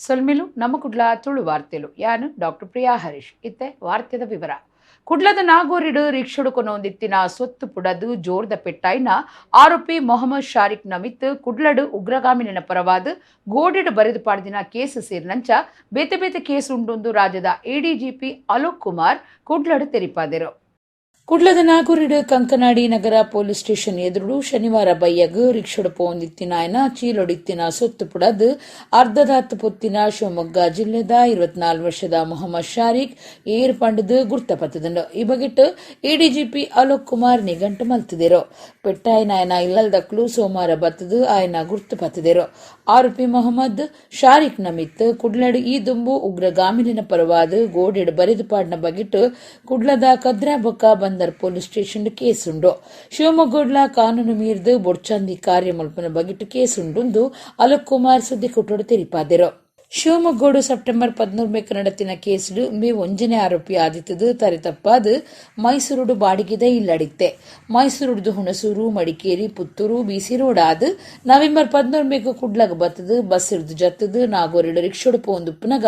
ಸೊಲ್ಮಿಲು ನಮ್ಮ ಕುಡ್ಲ ತುಳು ವಾರ್ತೆಲು ಯಾನು ಡಾಕ್ಟರ್ ಪ್ರಿಯಾ ಹರೀಶ್ ಇತ್ತೆ ವಾರ್ತೆದ ವಿವರ ಕುಡ್ಲದ ನಾಗೋರಿಡು ರಿಕ್ಷಡು ಕೊನೊಂದಿತ್ತಿನ ಸೊತ್ತು ಪುಡದು ಜೋರ್ದ ಪೆಟ್ಟಾಯ್ನ ಆರೋಪಿ ಮೊಹಮ್ಮದ್ ಶಾರಿಕ್ ನಮಿತ್ ಕುಡ್ಲಡು ಉಗ್ರಗಾಮಿನ ಪರವಾದ ಗೋಡಿಡು ಬರೆದು ಪಾಡ್ದಿನ ಕೇಸು ಸೇರಿನಂಚ ಬೇತೆ ಬೇತೆ ಕೇಸು ಉಂಡೊಂದು ರಾಜ್ಯದ ಎಡಿಜಿಪಿ ಅಲೋಕ್ ಕುಮಾರ್ ಕುಡ್ಲಡು ತೆರಿಪಾದರು. ಕುಡ್ಲದ ನಾಗೂರಿಡು ಕಂಕನಾಡಿ ನಗರ ಪೊಲೀಸ್ ಸ್ಟೇಷನ್ ಎದುರು ಶನಿವಾರ ಬಯ್ಯಗ್ ರಿಕ್ಷಡು ಪೋಂದಿತ್ತಿನಾಯ್ನ ಚೀಲೊಡಿತ್ತಿನ ಸೊತ್ತು ಪುಡದ್ ಅರ್ಧದಾತ್ ಪೊತ್ತಿನ ಶಿವಮೊಗ್ಗ ಜಿಲ್ಲೆದ 24 ವರ್ಷದ ಮೊಹಮ್ಮದ್ ಶಾರಿಕ್ ಏರ್ ಪಂಡದ್ ಗುರ್ತಪತ್ತದಂಡು ಈ ಬಗೆಟ್ ಎಡಿಜಿಪಿ ಅಲೋಕ್ ಕುಮಾರ್ ನಿಘಂಟು ಮಲ್ತಿದೇರು. ಪೆಟ್ಟಾಯ್ನ ಇಲ್ಲಲ್ದಕ್ಲು ಸೋಮವಾರ ಬತ್ತದು ಆಯ್ನ ಗುರ್ತಪತ್ತಿದೇರು. ಆರೋಪಿ ಮೊಹಮ್ಮದ್ ಶಾರಿಕ್ ನಮಿತ್ ಕುಡ್ಲಡ್ ಈ ದುಂಬು ಉಗ್ರಗಾಮಿನ ಪರವಾದ ಗೋಡೆಡ್ ಬರೆದು ಪಾಡ್ನ ಬಗೆಟ್ ಕುಡ್ಲದ ಕದ್ರಾಬೊಕ್ಕ ಬಂದರ್ ಪೊಲೀಸ್ ಸ್ಟೇಷನ್ ಕೇಸುಂಡು. ಶಿವಮೊಗ್ಗಡ್ಲ ಕಾನೂನು ಮೀರಿದು ಬೊಡ್ಚಂದಿ ಕಾರ್ಯ ಮಲ್ಪನ ಬಗೆಟ್ ಕೇಸುಂಡು ಅಲೋಕ್ ಕುಮಾರ್ ಸುದ್ದಿ ಕೊಟ್ಟೋಡು ತೆರಿಪಾದರು. ಶಿವಮೊಗ್ಗೋಡು ಸೆಪ್ಟೆಂಬರ್ 14 നടത്തിന കേസിൽ ಒಂಜನೇ ಆರೋಪಿ ಆದಿತ್ತದು ತರೆತಪ್ಪಾದ ಮೈಸೂರುಡು ಬಾಡಿಗೆದ ಇಲ್ಲಡಿತ್ತೆ. ಮೈಸೂರುಡು ಹುಣಸೂರು ಮಡಿಕೇರಿ ಪುತ್ತೂರು ಬಿಸಿ ರೋಡ್ ಆದ ನವೆಂಬರ್ 14 ಕುಡ್ಲಗ ಬತ್ತದು ಬಸ್ ಇರ್ದು ಜತ್ತದು ನಾಗೋರಿಡು ರಿಕ್ಷೋಡು ಪೋಂದುಪ್ಪನಗ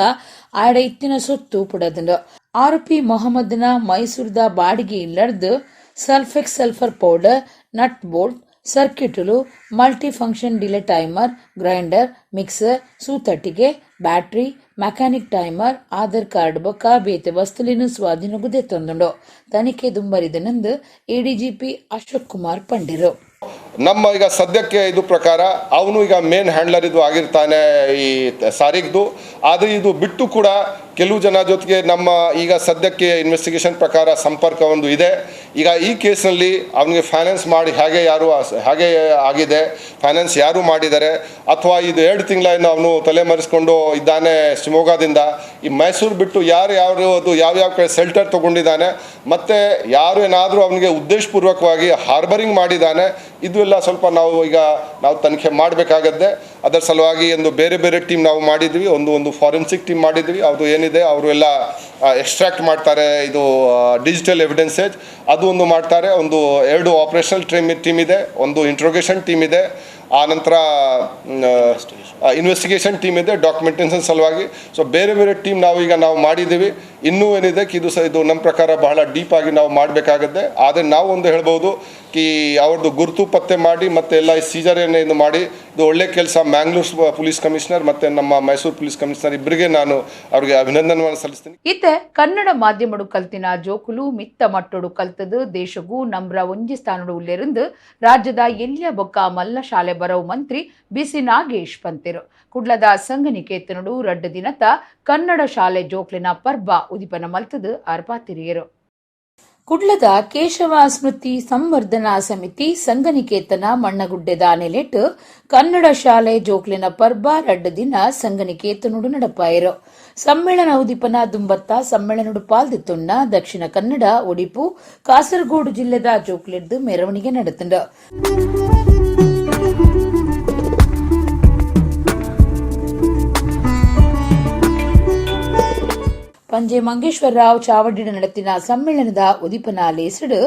ಆಡ ಇತ್ತಿನ ಸೊತ್ತು ಪುಡದಂಡು. ಆರೋಪಿ ಮೊಹಮ್ಮದ್ನ ಮೈಸೂರದ ಬಾಡಿಗೆ ಇಲ್ಲಡ್ದು ಸಲ್ಫೆಕ್ಸ್ ಸಲ್ಫರ್ ಪೌಡರ್ ನಟ್ ಬೋಲ್ಟ್ ಸರ್ಕ್ಯೂಟ್ಲು multi function delay timer grinder mixer ಸೂತಟ್ಟಿಗೆ battery mechanic timer Aadhaar card ಬೊಕ್ಕ ಬೇತೆ ವಸ್ತುಲಿನ ಸ್ವಾಧೀನಗುದೆ ತಂದುಂಡು. ತನಿಖೆ ದುಂಬರಿದನೆಂದು ಎಡಿಜಿಪಿ ಅಶೋಕ್ ಕುಮಾರ್ ಪಂಡಿರು. ನಮ್ಮ ಈಗ ಸದ್ಯಕ್ಕೆ ಇದು ಪ್ರಕಾರ ಅವನು ಈಗ ಮೇನ್ ಹ್ಯಾಂಡ್ಲರ್ ಇದು ಆಗಿರ್ತಾನೆ ಈ ಸಾರಿಗ್ದು. ಆದರೆ ಇದು ಬಿಟ್ಟು ಕೂಡ ಕೆಲವು ಜನ ಜೊತೆಗೆ ನಮ್ಮ ಈಗ ಸದ್ಯಕ್ಕೆ ಇನ್ವೆಸ್ಟಿಗೇಷನ್ ಪ್ರಕಾರ ಸಂಪರ್ಕ ಒಂದು ಇದೆ. ಈಗ ಈ ಕೇಸ್ನಲ್ಲಿ ಅವನಿಗೆ ಫೈನಾನ್ಸ್ ಮಾಡಿ ಹೇಗೆ ಆಗಿದೆ, ಫೈನಾನ್ಸ್ ಯಾರು ಮಾಡಿದ್ದಾರೆ ಅಥವಾ ಇದು 2 ತಿಂಗಳಿಂದ ಅವನು ತಲೆಮರೆಸ್ಕೊಂಡು ಇದ್ದಾನೆ ಶಿವಮೊಗ್ಗದಿಂದ. ಈ ಮೈಸೂರು ಬಿಟ್ಟು ಅದು ಯಾವ್ಯಾವ ಕಡೆ ಸೆಲ್ಟರ್ ತೊಗೊಂಡಿದ್ದಾನೆ ಮತ್ತು ಯಾರು ಏನಾದರೂ ಅವನಿಗೆ ಉದ್ದೇಶಪೂರ್ವಕವಾಗಿ ಹಾರ್ಬರಿಂಗ್ ಮಾಡಿದ್ದಾನೆ, ಇದು ಎಲ್ಲ ಸ್ವಲ್ಪ ನಾವು ತನಿಖೆ ಮಾಡಬೇಕಾಗತ್ತೆ. ಅದರ ಸಲುವಾಗಿ ಒಂದು ಬೇರೆ ಬೇರೆ ಟೀಮ್ ನಾವು ಮಾಡಿದ್ವಿ. ಒಂದು ಫಾರೆನ್ಸಿಕ್ ಟೀಮ್ ಮಾಡಿದ್ವಿ. ಅದು ಏನಿದೆ ಅವರು ಎಲ್ಲ ಎಕ್ಸ್ಟ್ರಾಕ್ಟ್ ಮಾಡ್ತಾರೆ, ಇದು ಡಿಜಿಟಲ್ ಎವಿಡೆನ್ಸೇಜ್ ಅದು ಒಂದು ಮಾಡ್ತಾರೆ. 2 ಆಪರೇಷನಲ್ ಟೀಮ್ ಇದೆ, ಒಂದು ಇಂಟ್ರೋಗೇಷನ್ ಟೀಮ್ ಇದೆ, ಆ ನಂತರ ಇನ್ವೆಸ್ಟಿಗೇಷನ್ ಟೀಮ್ ಇದೆ ಡಾಕ್ಯುಮೆಂಟೇಷನ್ ಸಲುವಾಗಿ. ಸೊ ಬೇರೆ ಬೇರೆ ಟೀಮ್ ನಾವು ಮಾಡಿದ್ದೀವಿ. ಇನ್ನೂ ಏನಿದೆ ಇದು ನಮ್ಮ ಪ್ರಕಾರ ಬಹಳ ಡೀಪ್ ಆಗಿ ನಾವು ಮಾಡಬೇಕಾಗತ್ತೆ. ಆದರೆ ನಾವು ಒಂದು ಹೇಳ್ಬೋದು ಅವ್ರದ್ದು ಗುರುತು ಪತ್ತೆ ಮಾಡಿ ಮತ್ತೆ ಎಲ್ಲ ಸೀಜರ್ ಇದು ಮಾಡಿ ಇದು ಒಳ್ಳೆ ಕೆಲಸ. ಮ್ಯಾಂಗ್ಳೂರ್ ಪೊಲೀಸ್ ಕಮಿಷನರ್ ಮತ್ತೆ ನಮ್ಮ ಮೈಸೂರು ಪೊಲೀಸ್ ಕಮಿಷನರ್ ಇಬ್ಬರಿಗೆ ನಾನು ಅವರಿಗೆ ಅಭಿನಂದನೆ ಸಲ್ಲಿಸ್ತೀನಿ. ಇತ್ತೆ ಕನ್ನಡ ಮಾಧ್ಯಮಡು ಕಲ್ತಿನ ಜೋಕುಲು ಮಿತ್ತ ಮಟ್ಟೊಡು ಕಲ್ತದು ದೇಶಗೂ ನಮ್ರ ಒಂಜಿ ಸ್ಥಾನಡು ಉಲ್ಲೇರಂದು ರಾಜ್ಯದ ಎಲ್ಲಿಯ ಬೊಕ್ಕ ಮಲ್ಲ ಶಾಲೆ ಬರವು ಮಂತ್ರಿ ಬಿಸಿ ನಾಗೇಶ್ ಪಂತಿರು. ಕುಡ್ಲದ ಸಂಘನಿಕೇತನಡು 2 ದಿನದ ಕನ್ನಡ ಶಾಲೆ ಜೋಕ್ಲಿನ ಪರ್ಬ ಉದಿಪನ ಮಲ್ತದು ಅರ್ಪಾತಿರಿಯರು. ಕುಡ್ಲದ ಕೇಶವ ಸ್ಮೃತಿ ಸಂವರ್ಧನಾ ಸಮಿತಿ ಸಂಘನಿಕೇತನ ಮಣ್ಣಗುಡ್ಡೆದ ನೆಲೆಟ್ ಕನ್ನಡ ಶಾಲೆ ಜೋಕ್ಲಿನ ಪರ್ಬ 2 ದಿನ ಸಂಘನಿಕೇತನುಡು ನಡಪಾಯಿರು. ಸಮ್ಮೇಳನ ಉದಿಪನ ದುಂಬತ್ತ ಸಮ್ಮೇಳನಡು ಪಾಲ್ದಿತ್ತುಣ್ಣ ದಕ್ಷಿಣ ಕನ್ನಡ ಉಡಿಪು ಕಾಸರಗೋಡು ಜಿಲ್ಲೆದ ಜೋಕ್ಲೆಡ್ದು ಮೆರವಣಿಗೆ ನಡೆತುಂಡು. ಪಂಜೆ ಮಂಗೇಶ್ವರರಾವ್ ಚಾವಡಿಡ ನಡೆತಿನ ಸಮ್ಮೇಳನದ ಉದಿಪನ ಲೇಸಡು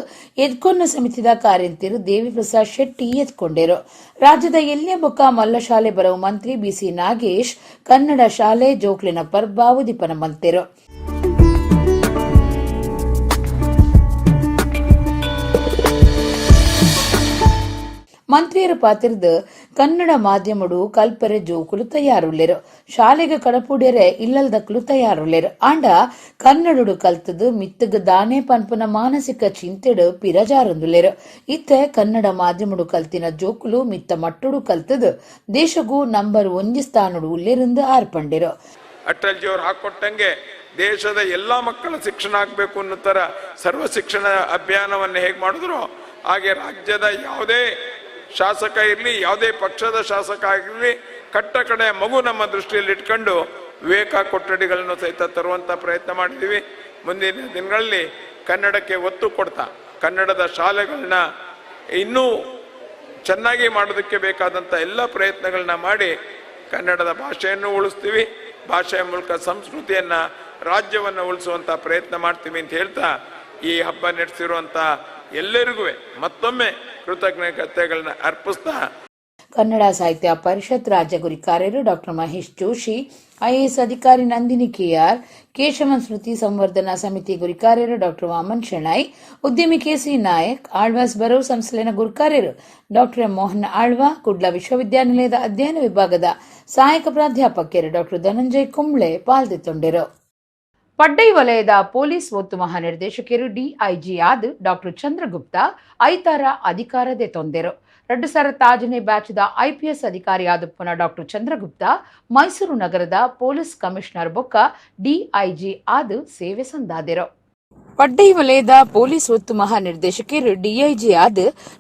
ಎದ್ಕೊನ್ನ ಸಮಿತಿದ ಕಾರ್ಯಂತಿರು ದೇವಿ ಪ್ರಸಾದ್ ಶೆಟ್ಟಿ ಎತ್ಕೊಂಡರು. ರಾಜ್ಯದ ಎಲ್ಲಿಯ ಬೊಕ್ಕ ಮಲ್ಲ ಶಾಲೆ ಬರವು ಮಂತ್ರಿ ಬಿಸಿ ನಾಗೇಶ್ ಕನ್ನಡ ಶಾಲೆ ಜೋಕ್ಲಿನ ಪರ್ಬ ಉದಿಪನ ಮಲ್ತೆರು. ಮಂತ್ರಿಯರು ಪಾತಿರ್ದು ಕನ್ನಡ ಮಾಧ್ಯಮಡು ಕಲ್ಪರೆ ಜೋಕುಲು ತಯಾರುಲ್ಲೆರು. ಶಾಲೆಗೆ ಕಡಪುಡ್ಯರೆ ಇಲ್ಲಲ್ದಕ್ಲು ತಯಾರುಲ್ಲೆರು. ಆಂಡ ಕನ್ನಡಡು ಕಲ್ತದು ಮಿತ್ತಗ ದಾನೆ ಪನ್ಪುನ ಮಾನಸಿಕ ಚಿಂತೆಡು ಪಿರಜಾರೊಂದುಲ್ಲೆರು. ಇತ್ತೆ ಕನ್ನಡ ಮಾಧ್ಯಮಡು ಕಲ್ತಿನ ಜೋಕುಲು ಮಿತ್ತ ಮಟ್ಟುಡು ಕಲ್ತದು ದೇಶಗೂ ನಂಬರ್ 1 ಸ್ಥಾನಡು ಉಲ್ಲೆರಿಂದ ಆರ್ಪಂಡೆರು. ಅಟಲ್ ಜಿಯವರು ಹಾಕೊಟ್ಟಂಗೆ ದೇಶದ ಎಲ್ಲಾ ಮಕ್ಕಳ ಶಿಕ್ಷಣ ಆಗಬೇಕು ಅನ್ನೋ ತರ ಸರ್ವ ಶಿಕ್ಷಣ ಅಭಿಯಾನವನ್ನು ಹೇಗೆ ಮಾಡಿದ್ರು ಹಾಗೆ ರಾಜ್ಯದ ಯಾವುದೇ ಶಾಸಕ ಇರಲಿ, ಯಾವುದೇ ಪಕ್ಷದ ಶಾಸಕ ಆಗಿರಲಿ, ಕಟ್ಟ ಕಡೆ ಮಗು ನಮ್ಮ ದೃಷ್ಟಿಯಲ್ಲಿ ಇಟ್ಕೊಂಡು ವಿವೇಕ ಕೊಠಡಿಗಳನ್ನು ಸಹಿತ ತರುವಂಥ ಪ್ರಯತ್ನ ಮಾಡಿದ್ದೀವಿ. ಮುಂದಿನ ದಿನಗಳಲ್ಲಿ ಕನ್ನಡಕ್ಕೆ ಒತ್ತು ಕೊಡ್ತಾ ಕನ್ನಡದ ಶಾಲೆಗಳನ್ನ ಇನ್ನೂ ಚೆನ್ನಾಗಿ ಮಾಡೋದಕ್ಕೆ ಬೇಕಾದಂಥ ಎಲ್ಲ ಪ್ರಯತ್ನಗಳನ್ನ ಮಾಡಿ ಕನ್ನಡದ ಭಾಷೆಯನ್ನು ಉಳಿಸ್ತೀವಿ. ಭಾಷೆಯ ಮೂಲಕ ಸಂಸ್ಕೃತಿಯನ್ನು ರಾಜ್ಯವನ್ನು ಉಳಿಸುವಂಥ ಪ್ರಯತ್ನ ಮಾಡ್ತೀವಿ ಅಂತ ಹೇಳ್ತಾ ಈ ಹಬ್ಬ ನಡೆಸಿರುವಂಥ ಎಲ್ಲರಿಗೂ ಮತ್ತೊಮ್ಮೆ ಕೃತಜ್ಞತೆಗಳನ್ನ ಅರ್ಪಿಸ್ತಾ ಕನ್ನಡ ಸಾಹಿತ್ಯ ಪರಿಷತ್ ರಾಜ್ಯ ಗುರಿ ಕಾರ್ಯರು ಡಾಕ್ಟರ್ ಮಹೇಶ್ ಜೋಶಿ, ಐಎಎಸ್ ಅಧಿಕಾರಿ ನಂದಿನಿ ಕೆಆರ್, ಕೇಶವನ್ ಸ್ಮೃತಿ ಸಂವರ್ಧನಾ ಸಮಿತಿ ಗುರಿ ಕಾರ್ಯರು ಡಾಕ್ಟರ್ ವಾಮನ್ ಶೆಣೈ, ಉದ್ಯಮಿ ಕೆಸಿ ನಾಯಕ್, ಆಳ್ವಾಸ್ ಬರೋ ಸಂಸ್ಥೆಯ ಗುರು ಕಾರ್ಯರು ಡಾಕ್ಟರ್ ಎಂ ಮೋಹನ್ ಆಳ್ವಾ, ಕುಡ್ಲ ವಿಶ್ವವಿದ್ಯಾನಿಲಯದ ಅಧ್ಯಯನ ವಿಭಾಗದ ಸಹಾಯಕ ಪ್ರಾಧ್ಯಾಪಕರು ಡಾಕ್ಟರ್ ಧನಂಜಯ್ ಕುಂಬ್ಳೆ ಪಾಲ್ಗೊಂಡಿದ್ದರು. ಪಡ್ಡೈ ವಲಯದ ಪೊಲೀಸ್ ಒತ್ತು ಮಹಾನಿರ್ದೇಶಕರು ಡಿಐಜಿ ಆದ ಡಾಕ್ಟರ್ ಚಂದ್ರಗುಪ್ತ ಐತಾರ ಅಧಿಕಾರದೆ ತೊಂದರು. 2016ನೇ ಬ್ಯಾಚ್ದ ಐಪಿಎಸ್ ಅಧಿಕಾರಿ ಆದುಪ್ಪನ ಡಾಕ್ಟರ್ ಚಂದ್ರಗುಪ್ತ ಮೈಸೂರು ನಗರದ ಪೊಲೀಸ್ ಕಮಿಷನರ್ ಬೊಕ್ಕ ಡಿಐಜಿ ಆದ ಸೇವೆ ಸಂದಾದರು. ಪಡ್ಡೈ ವಲಯದ ಪೊಲೀಸ್ ಒತ್ತು ಮಹಾನಿರ್ದೇಶಕರು ಡಿಐಜಿ ಆದ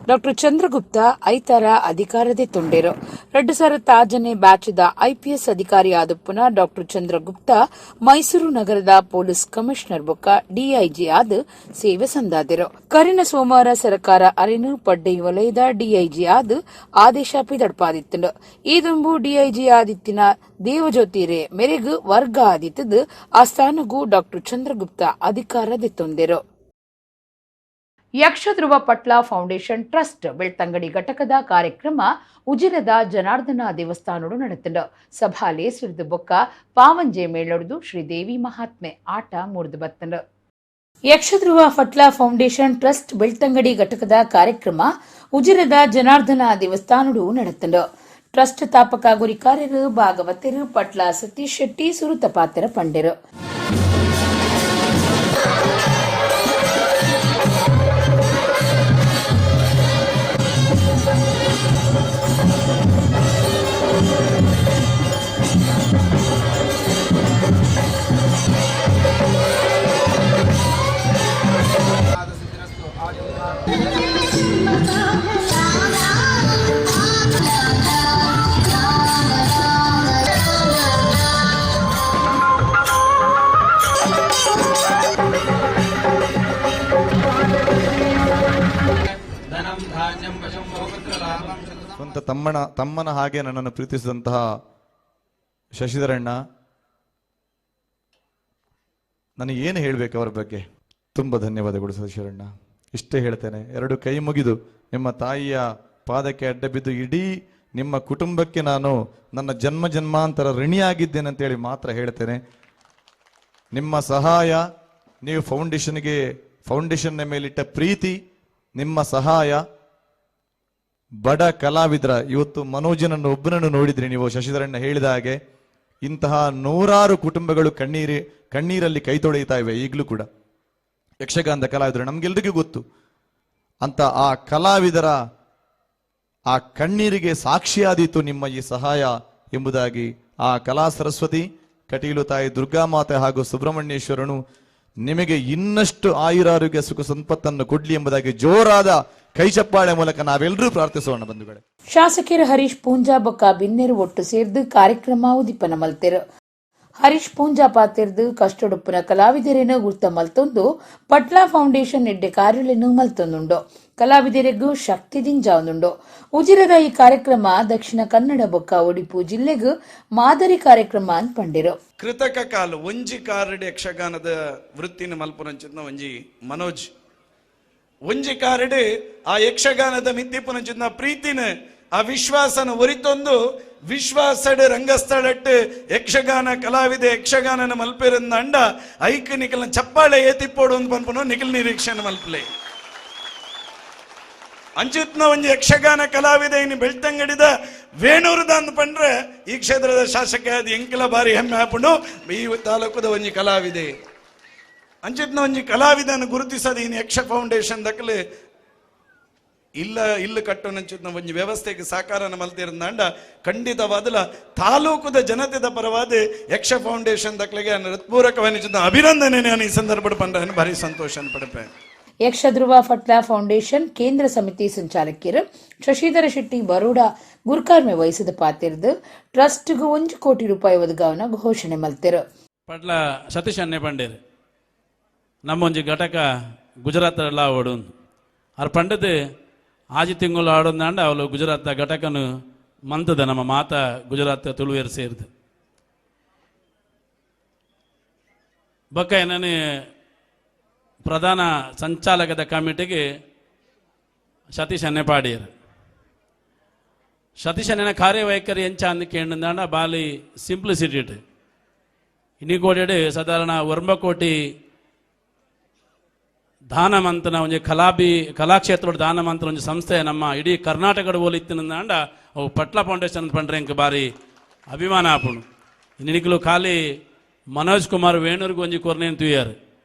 ಡಾಕ್ಟರ್ ಚಂದ್ರಗುಪ್ತ ಐತಾರ ಅಧಿಕಾರದೆ ತೊಂಡರು. 2016ನೇ ಬ್ಯಾಚ್ದ ಐಪಿಎಸ್ ಅಧಿಕಾರಿ ಆದುಪ್ಪನ ಡಾಕ್ಟರ್ ಚಂದ್ರಗುಪ್ತ ಮೈಸೂರು ನಗರದ ಪೊಲೀಸ್ ಕಮಿಷನರ್ ಬೊಕ್ಕ ಡಿಐಜಿ ಆದ ಸೇವೆ ಸಂದಾದರು. ಕರಿನ ಸೋಮವಾರ ಸರ್ಕಾರ ಅರೆನು ಪಡ್ಡೈ ವಲಯದ ಡಿಐಜಿ ಆದ ಆದೇಶ ಪಿದಡ್ಪಾದಿತ್ತು. ಈದುಂಬು ಡಿಐಜಿ ಆದಿತ್ತಿನ ದೇವಜ್ಯೋತಿರೆ ಮೆರೆಗು ವರ್ಗ ಆದಿತ್ತದು ಆ ಸ್ಥಾನಗೂ ಡಾಕ್ಟರ್ ಚಂದ್ರಗುಪ್ತ ಅಧಿಕಾರದೆ ತೊಂದರು. ಯಕ್ಷಧ್ರುವ ಪಟ್ಲ ಫೌಂಡೇಶನ್ ಟ್ರಸ್ಟ್ ಬೆಳ್ತಂಗಡಿ ಘಟಕದ ಕಾರ್ಯಕ್ರಮ ಉಜಿರದ ಜನಾರ್ದನ ದೇವಸ್ಥಾನಡು ನಡೆತಂಡು. ಸಭಾಲೆ ಸಿರಿದು ಬೊಕ್ಕ ಪಾವಂಜೆ ಮೇಳೊಡ್ದು ಶ್ರೀದೇವಿ ಮಹಾತ್ಮೆ ಆಟ ಮುರಿದು ಬತ್ತಂಡು. ಯಕ್ಷಧ್ರುವ ಪಟ್ಲ ಫೌಂಡೇಶನ್ ಟ್ರಸ್ಟ್ ಬೆಳ್ತಂಗಡಿ ಘಟಕದ ಕಾರ್ಯಕ್ರಮ ಉಜಿರದ ಜನಾರ್ದನ ದೇವಸ್ಥಾನಡು ನಡೆತಂಡು. ಟ್ರಸ್ಟ್ ಸ್ಥಾಪಕ ಗುರಿ ಕಾರ್ಯರು ಭಾಗವತರು ಪಟ್ಲ ಸತೀಶ್ ಶೆಟ್ಟಿ ಸುರುತಪಾತರ ಪಂಡೆರು. ಸ್ವಂತ ತಮ್ಮನ ಹಾಗೆ ನನ್ನನ್ನು ಪ್ರೀತಿಸಿದಂತಹ ಶಶಿಧರಣ್ಣ, ನನಗೆ ಏನು ಹೇಳಬೇಕು ಅವರ ಬಗ್ಗೆ. ತುಂಬ ಧನ್ಯವಾದಗಳು ಶಶಿಧರಣ್ಣ. ಇಷ್ಟೇ ಹೇಳ್ತೇನೆ, ಎರಡು ಕೈ ಮುಗಿದು ನಿಮ್ಮ ತಾಯಿಯ ಪಾದಕ್ಕೆ ಅಡ್ಡ ಬಿದ್ದು ಇಡೀ ನಿಮ್ಮ ಕುಟುಂಬಕ್ಕೆ ನಾನು ನನ್ನ ಜನ್ಮ ಜನ್ಮಾಂತರ ಋಣಿಯಾಗಿದ್ದೇನೆ ಅಂತೇಳಿ ಮಾತ್ರ ಹೇಳ್ತೇನೆ. ನಿಮ್ಮ ಸಹಾಯ, ನೀವು ಫೌಂಡೇಶನ್ನ ಮೇಲಿಟ್ಟ ಪ್ರೀತಿ, ನಿಮ್ಮ ಸಹಾಯ, ಬಡ ಕಲಾವಿದರ ಇವತ್ತು ಮನೋಜನನ್ನು ಒಬ್ಬನನ್ನು ನೋಡಿದ್ರಿ ನೀವು. ಶಶಿಧರಣ್ಣ ಹೇಳಿದ ಹಾಗೆ ಇಂತಹ ನೂರಾರು ಕುಟುಂಬಗಳು ಕಣ್ಣೀರಲ್ಲಿ ಕೈ ತೊಳೆಯುತ್ತಾ ಇವೆ ಈಗಲೂ ಕೂಡ. ಯಕ್ಷಗಾನದ ಕಲಾವಿದರು ನಮ್ಗೆಲ್ರಿಗೂ ಗೊತ್ತು. ಅಂತ ಆ ಕಲಾವಿದರ ಆ ಕಣ್ಣೀರಿಗೆ ಸಾಕ್ಷಿಯಾದೀತು ನಿಮ್ಮ ಈ ಸಹಾಯ ಎಂಬುದಾಗಿ ಆ ಕಲಾ ಸರಸ್ವತಿ, ಕಟೀಲು ತಾಯಿ ದುರ್ಗಾಮಾತೆ ಹಾಗೂ ಸುಬ್ರಹ್ಮಣ್ಯೇಶ್ವರನು ನಿಮಗೆ ಇನ್ನಷ್ಟು ಆಯುರಾರೋಗ್ಯ ಸುಖ ಸಂಪತ್ತನ್ನು ಕೊಡ್ಲಿ ಎಂಬುದಾಗಿ ಜೋರಾದ ಕೈ ಚಪ್ಪಾಳೆ ಮೂಲಕ ನಾವೆಲ್ಲರೂ ಪ್ರಾರ್ಥಿಸೋಣ ಬಂಧುಗಳೇ. ಶಾಸಕರು ಹರೀಶ್ ಪೂಂಜಾ ಬೊಕ್ಕ ಬಿನ್ನೆರು ಒಟ್ಟು ಸೇರ್ದು ಕಾರ್ಯಕ್ರಮ ಉದಿಪನ ಮಲ್ತೆರು. ಹರೀಶ್ ಪೂಂಜಾ ಪಾತಿರ್ದು ಕಷ್ಟೊಡುಪ್ಪನ ಕಲಾವಿದರೇನು ಗುರ್ತ ಮಲ್ತೊಂದು ಪಟ್ಲ ಫೌಂಡೇಶನ್ ಎಡ್ಡೆ ಕಾರ್ಯಗಳನ್ನು ಮಲ್ತೊಂದುಂಡು. ಕಲಾವಿದರಿಗೂ ಶಕ್ತಿ ದಿಂಜಾವುದುಂಡು. ಉಜಿರದ ಈ ಕಾರ್ಯಕ್ರಮ ದಕ್ಷಿಣ ಕನ್ನಡ ಬೊಕ್ಕ ಉಡುಪಿ ಜಿಲ್ಲೆಗೂ ಮಾದರಿ ಕಾರ್ಯಕ್ರಮ ಅಂತ ಪಂಡಿರು. ಕೃತಕ ಕಾಲು ಒಂಜಿ ಕಾರಡಿ ಯಕ್ಷಗಾನದ ವೃತ್ತಿನ ಮಲ್ಪುರಂಚಿದ್ನ ಒಂಜಿ ಮನೋಜ್ ಒಂಜಿ ಕಾರಡು ಆ ಯಕ್ಷಗಾನದ ಮಿತ್ತಿಪುನಂಚಿದ್ನ ಪ್ರೀತಿನ ಆ ವಿಶ್ವಾಸನ ಒರಿತೊಂದು ವಿಶ್ವಾಸಡ್ ರಂಗಸ್ಥಳಟ್ಟು ಯಕ್ಷಗಾನ ಕಲಾವಿದ ಯಕ್ಷಗಾನನ ಮಲ್ಪೆರಂದ ಅಂಡ ಐಕ್ ನಿಖಲ್ನ ಚಪ್ಪಾಳೆ ಏತಿಪ್ಪೋಡು ಅಂತ ಪನ್ಪುನು ನಿಖಿಲ್ ನಿರೀಕ್ಷೆನ ಮಲ್ಪಲೆ ಅಂಚಿತ್ನ ಒಂಜಿ ಯಕ್ಷಗಾನ ಕಲಾವಿದ ಇನ್ನು ಬೆಳ್ತಂಗಡಿದ ವೇಣೂರದ ಅಂದ್ ಪಂಡ್ರೆ ಈ ಕ್ಷೇತ್ರದ ಶಾಸಕ ಅದು ಎಂಕಿಲ ಬಾರಿ ಹೆಮ್ಮೆ ಹಾಪುಂಡು ಈ ತಾಲೂಕದ ಒಂಜಿ ಕಲಾವಿದೆ ಅಂಚಿತ್ನ ಒಂಜಿ ಕಲಾವಿದನ ಗುರುತಿಸದ ಇನ್ನು ಯಕ್ಷ ಫೌಂಡೇಶನ್ ದಕ್ಕಲೆ ಇಲ್ಲ ಕಟ್ಟೋನಂಚಿತ್ನ ಒಂಜಿ ವ್ಯವಸ್ಥೆಗೆ ಸಾಕಾರನ ಮಲ್ತಿರಂದ ಖಂಡಿತವಾದಲ ತಾಲೂಕದ ಜನತೆದ ಪರವಾದ ಯಕ್ಷ ಫೌಂಡೇಶನ್ ದಕ್ಕಲೆಗೆ ಹೃತ್ಪೂರ್ವಕವಾಗಿ ಅಭಿನಂದನೆ ನಾನು ಈ ಸಂದರ್ಭ ಪಂಡ ಭಾರಿ ಸಂತೋಷ ಪಡಪೆ. ಯಕ್ಷಧ್ರುವ ಪಟ್ಲ ಫೌಂಡೇಶನ್ ಕೇಂದ್ರ ಸಮಿತಿ ಸಂಚಾಲಕರು ಶಶಿಧರ ಶೆಟ್ಟಿ ಬರೋಡ ಗುರ್ಕಾರ್ಮೆ ವಹಿಸಿದ ಪಾತಿರ್ದು ಟ್ರಸ್ಟ್ಗೂ 1 ಕೋಟಿ ರೂಪಾಯಿ ಒದಗಾವನ ಘೋಷಣೆ ಮಲ್ತಿರು. ಪಟ್ಲ ಸತೀಶ್ ಅನ್ನೆ ಪಂಡೇರು ನಮ್ಮೊಂಜಿ ಘಟಕ ಗುಜರಾತ್ ಆವೋಡು ಅವ್ರ ಪಂಡದು ಆಜಿ ತಿಂಗಳು ಆಡೋದಂಡ ಅವಳು ಗುಜರಾತ್ ಘಟಕನು ಮಂತದ ನಮ್ಮ ಮಾತ ಗುಜರಾತ್ ತುಳುವೇರು ಸೇರಿದು ಬೊಕ್ಕ ನಾನು ಪ್ರಧಾನ ಸಂಚಾಲಕದ ಕಮಿಟಿಗೆ ಸತೀಶ್ ಅನ್ನೆಪಾಡಿಯರು సతీష్ కార్యవైఖరి ఎంచ అందుకేంటుందండ బాలి సింప్లిసిటీ ಇನ್ನಿಗೋಡೆ ಸಾಧಾರಣ ವರ್ಮಕೋಟಿ ದಾನಮಂತನ ಒಂದು ಕಲಾಕ್ಷೇತ್ರದ ದಾನಮಂತನ ಒಂದು ಸಂಸ್ಥೆ ನಮ್ಮ ಇಡೀ ಕರ್ನಾಟಕದ ಹೋಲಿತ್ತಿನಂದ ಅವು ಪಟ್ಲ ಫೌಂಡೇಶನ್ ಪಂಡ್ರೆ ಇಂಕ ಬಾರಿ ಅಭಿಮಾನ ಆಪುಣು ನಿನಕಲು ಖಾಲಿ మనోజ్ కుమార్ వేణూరుకు కొంచెం కొరనేను తూయారు